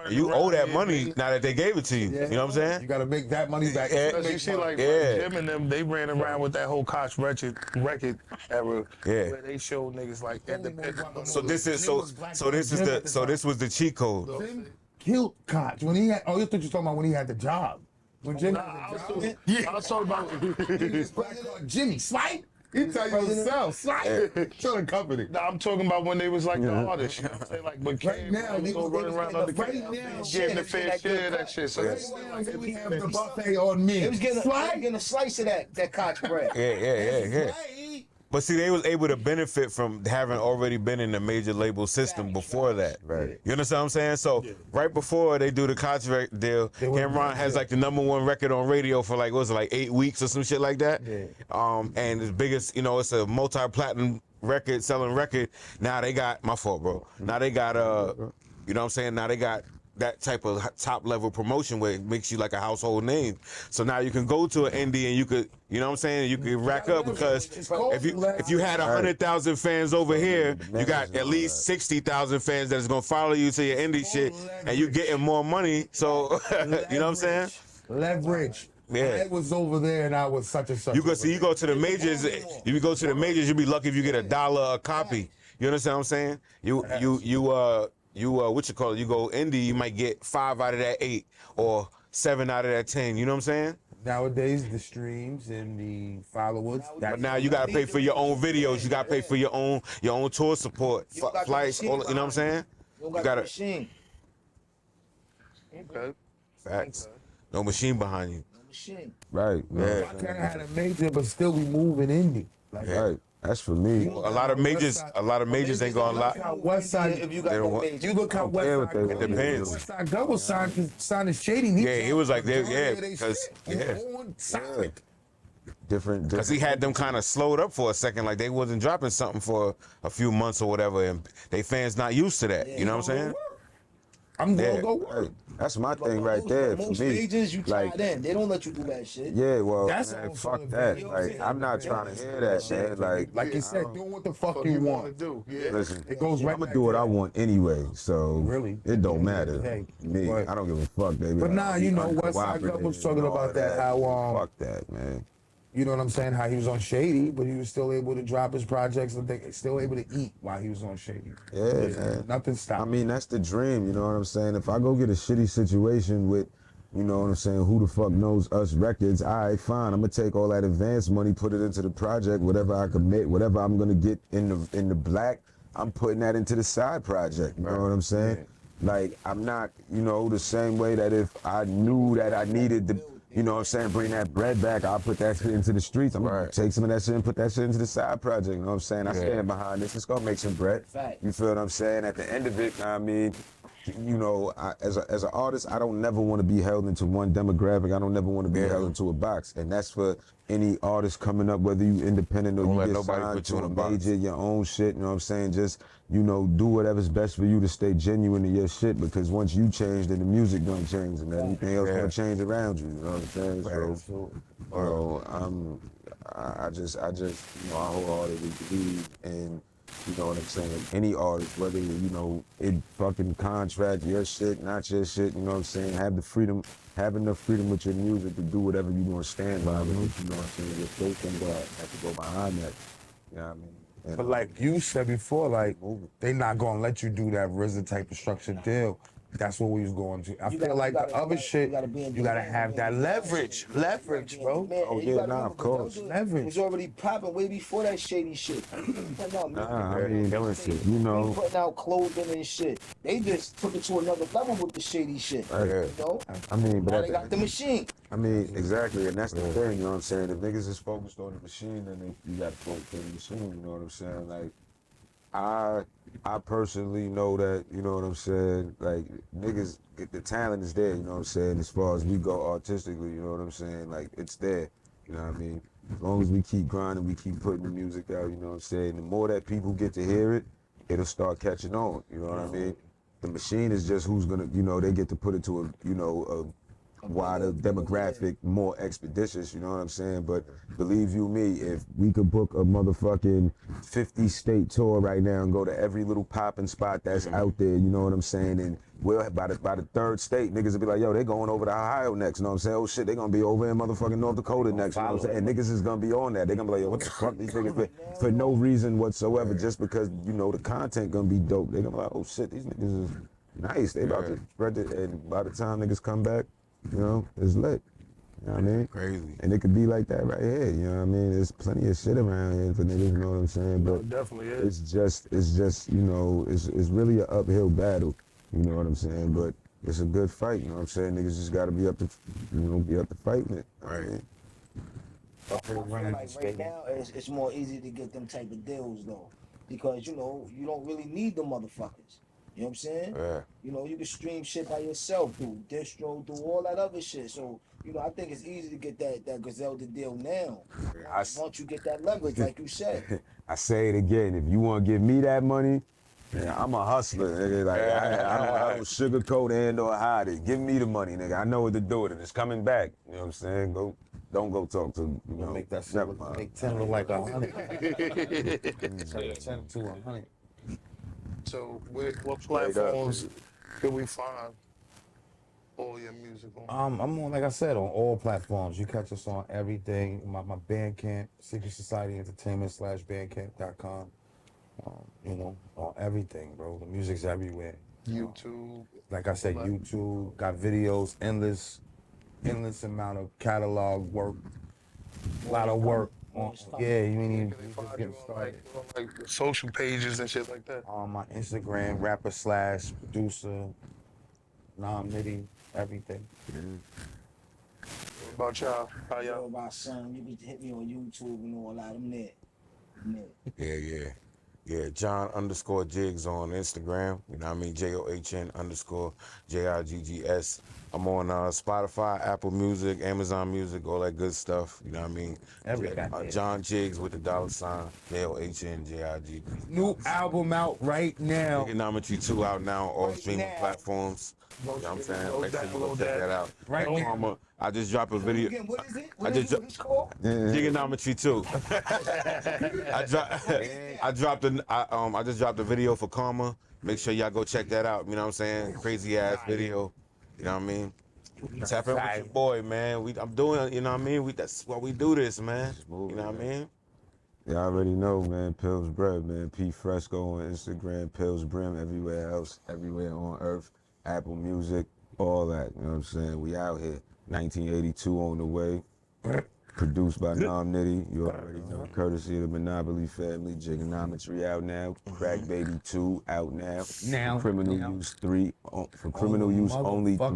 You owe that money now that they gave it to you. You know what I'm saying?
You gotta make that money back.
Yeah.
Because you see, like Jim and them, they ran around with that whole Koch record era, where they showed niggas like independent.
So this was the cheat code.
Jim killed Koch when he had. Oh, you thought you were talking about when he had the job. When Jim
I was talking about.
Jimmy Swipe. You tell yourself, Swipe. Tell the company.
Nah, I'm talking about when they was like the artists. You know what I'm saying? Like, but
Right now,
they was running around on the getting the fair share of that shit. So that's
we have the buffet on me.
They was getting a slice of that Koch bread.
Yeah. But see, they was able to benefit from having already been in the major label system before that.
Right.
You understand what I'm saying? So right before they do the contract deal, Cameron has like the #1 record on radio for like, what was it, like 8 weeks or some shit like that? Yeah. And his biggest, you know, it's a multi-platinum record, selling record. Now they got, my fault, bro. Now they got, you know what I'm saying? Now they got that type of top level promotion where it makes you like a household name. So now you can go to an indie and you could, you know what I'm saying? You could rack up because if you had 100,000 fans over here, you got at least 60,000 fans that's gonna follow you to your indie shit, and you getting more money. So you know what I'm saying?
Leverage.
Yeah.
I was over there and I was such and such.
You go to the majors. If you go to the majors, you'll be lucky if you get $1 a copy. You understand what I'm saying? What you call it? You go indie, you might get 5 out of that 8 or 7 out of that 10. You know what I'm saying?
Nowadays, the streams and the followers.
But now you gotta pay for your own videos. You gotta pay for your own tour support, flights. All, you know what I'm saying?
You gotta machine.
Okay.
Facts. No machine behind you.
Machine.
Right.
Yeah.
I can't have a major, but still be moving indie. Like,
Right. That's for me.
A lot of majors ain't gonna lie.
West Side,
If you got no major.
you look how West
care
Side
what they
Gun-
want. It
depends.
West Side Gun was signed as Shady.
Yeah, he was like, because
Different.
Because he had them kind of slowed up for a second, like they wasn't dropping something for a few months or whatever, and they fans not used to that. You know what I'm saying?
I'm gonna
Yeah.
go work.
That's my thing right there for
Most
me.
majors, you
Like,
tied in. They don't let you do that shit.
yeah, well,
That's
man,
also
fuck
the
that.
video.
Like, I'm not trying to hear that, man.
Like you said, do what the fuck you want.
do. Yeah.
Listen,
It goes right
I'm gonna
back
do what
to
I
that.
want anyway, so
Really?
it don't matter.
Hey,
Me,
but-
I don't give a fuck, baby.
But nah, you know,
I'm
West Side Gun was talking
cooperative and
about
all
that, how,
fuck that, man.
you know what I'm saying? How he was on Shady, but he was still able to drop his projects and still able to eat while he was on Shady.
Yeah, man.
Nothing stopped.
I mean, that's the dream, you know what I'm saying? If I go get a shitty situation with, you know what I'm saying, who the fuck knows us records, all right, fine. I'm gonna take all that advance money, put it into the project, whatever I commit, whatever I'm gonna get in the black, I'm putting that into the side project. You know what I'm saying? Like, I'm not, you know, the same way that if I knew that I needed the, you know what I'm saying, bring that bread back, I'll put that shit into the streets. I'm gonna take some of that shit and put that shit into the side project. You know what I'm saying? I stand behind this. It's gonna make some bread.
Fact.
You feel what I'm saying? At the end of it, I mean, you know, as an artist, I don't never want to be held into one demographic. I don't never want to be held into a box. And that's for any artist coming up, whether you independent or
Don't
you
let
get
nobody
signed
put you
to
in
a
a box.
major, your own shit. You know what I'm saying? Just, you know, do whatever's best for you to stay genuine to your shit. Because once you change, then the music gonna change and everything else gonna change around you. You know what I'm saying? So, I just, you know, I wholeheartedly believe in, you know what I'm saying, any artist, whether, you know, it fucking contract, your shit, not your shit, you know what I'm saying, have the freedom, have enough freedom with your music to do whatever you want to stand by, you know what I'm saying, your faith in God, have to go behind that, you know what I mean? And,
But like you said before, like they not gonna let you do that RZA type of structured deal. That's what we was going to. I feel like the other shit, you gotta have that leverage, bro.
Oh, yeah, nah, of course.
Leverage.
It was already popping way before that Shady shit.
Nah, I mean, you know,
Putting out clothing and shit. They just took it to another level with the Shady shit. You know?
I mean, but
Now
at
they
the
got the machine.
I mean, exactly, and that's the thing, you know what I'm saying? If niggas is focused on the machine, then you got to focus on the machine, you know what I'm saying? Like, I personally know that, you know what I'm saying? Like, niggas, the talent is there, you know what I'm saying? As far as we go artistically, you know what I'm saying? Like, it's there, you know what I mean? As long as we keep grinding, we keep putting the music out, you know what I'm saying? The more that people get to hear it, it'll start catching on, you know what I mean? The machine is just who's gonna, you know, they get to put it to a, you know, wider demographic, more expeditious, you know what I'm saying? But believe you me, if we could book a motherfucking 50-state tour right now and go to every little popping spot that's out there, you know what I'm saying? And we'll by the third state, niggas will be like, yo, they going over to Ohio next, you know what I'm saying? Oh shit, they gonna be over in motherfucking North Dakota next, you know what I'm saying? And niggas is gonna be on that. They gonna be like, yo, what the fuck these niggas for no reason whatsoever, just because, you know, the content gonna be dope. They gonna be like, oh shit, these niggas is nice. They about to spread it, and by the time niggas come back, you know, it's lit. You know what I mean?
Crazy.
And it could be like that right here, you know what I mean? There's plenty of shit around here for niggas, you know what I'm saying? But
It definitely is.
it's just, you know, it's really an uphill battle, you know what I'm saying? But it's a good fight, you know what I'm saying? Niggas just gotta be up to, you know, be up to fighting it.
Right.
I feel like right now it's more easy to get them type of deals though, because you know you don't really need the motherfuckers. You know what I'm saying?
Yeah.
You know you can stream shit by yourself through distro, through all that other shit. So you know I think it's easy to get that Griselda deal now. Once you get that leverage, like you said.
I say it again, if you wanna give me that money, yeah, I'm a hustler, nigga. Like I don't sugarcoat and or hide it. Give me the money, nigga. I know what to do with it. It's coming back. You know what I'm saying? Don't go talk to, you know.
Make that
never
shit
mind.
make 10 look like 100. 10 to 100.
So, what platforms can we find all your music on?
I'm on, like I said, on all platforms. You catch us on everything. My Bandcamp, Secret Society Entertainment /bandcamp.com. You know, on everything, bro. The music's everywhere.
YouTube.
Like I said, YouTube got videos, endless amount of catalog work, a lot of work. Yeah, you ain't even
Can they
just
find you
getting
on
started.
like social pages and shit like that?
On my Instagram, rapper / producer, Nitty, everything.
What about y'all? How
Yo,
y'all?
Rah-Sun, you can hit me on YouTube and all that. I'm there.
Yeah, John_Jiggs on Instagram. You know what I mean? JOHN_JIGGS. I'm on Spotify, Apple Music, Amazon Music, all that good stuff. You know what I mean? John Jiggs with the $, JOHNJIGGS.
New album out right now.
Trigonometry 2 out now on all
Right
streaming
now.
platforms. You know what I'm saying?
Go
Make sure you go
download
check
that.
that out.
Right
And
now.
Karma, I just dropped a video.
Again, what is it?
I
What
just
is it called?
Trigonometry 2. I just dropped a video for Karma. Make sure y'all go check that out. You know what I'm saying? Crazy ass video. You know what I mean? Tap in with your boy, man. I'm doing, you know what I mean? That's why we do this, man. You know what I mean?
Y'all already know, man. PillzBrim, man. P Fresco on Instagram, PillzBrim everywhere else, everywhere on earth, Apple Music, all that. You know what I'm saying? We out here. 1982 on the way. Produced by Nitty. You already know. Courtesy of the Monopoly family. Jiggonometry out now. Crack Baby 2 out now. Criminal Use 3. For criminal use only 3.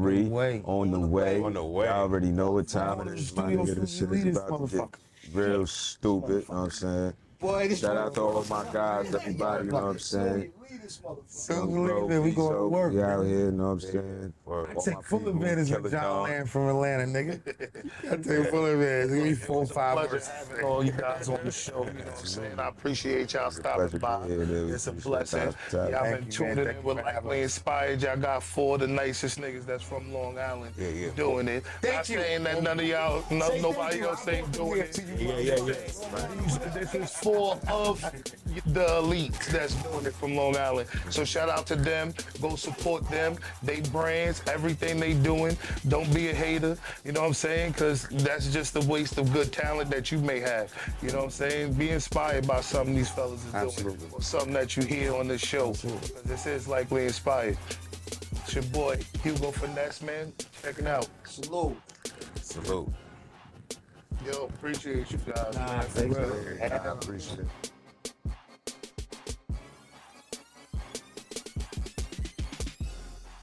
On the way.
On the way.
Y'all already know what time it is. My nigga, this shit is about to get real stupid. You know what I'm saying?
Boy, this
Shout out to all my guys, everybody, you know what I'm saying?
We going to work.
We out here, you know what I'm saying?
I take full advantage of John Land from Atlanta, nigga. I take full advantage. Give me 4 or 5
Pleasure
hours.
having all you guys on the show. You know what I'm saying? I appreciate y'all stopping by. It's a blessing. Y'all been tuning in with Likely Inspired. Y'all got 4 of the nicest niggas that's from Long Island doing it. Not saying that none of y'all, nobody else ain't doing it. This is 4 of the elites that's doing it from Long Island. So shout out to them. Go support them. They brands, everything they doing. Don't be a hater. You know what I'm saying? Because that's just a waste of good talent that you may have. You know what I'm saying? Be inspired by something these fellas is doing. Or something that you hear on this show. Because this is Likely Inspired. It's your boy, Hugo Finesse, man. Checking out.
Salute.
Salute.
Yo, appreciate you guys, man.
Thanks,
I appreciate it.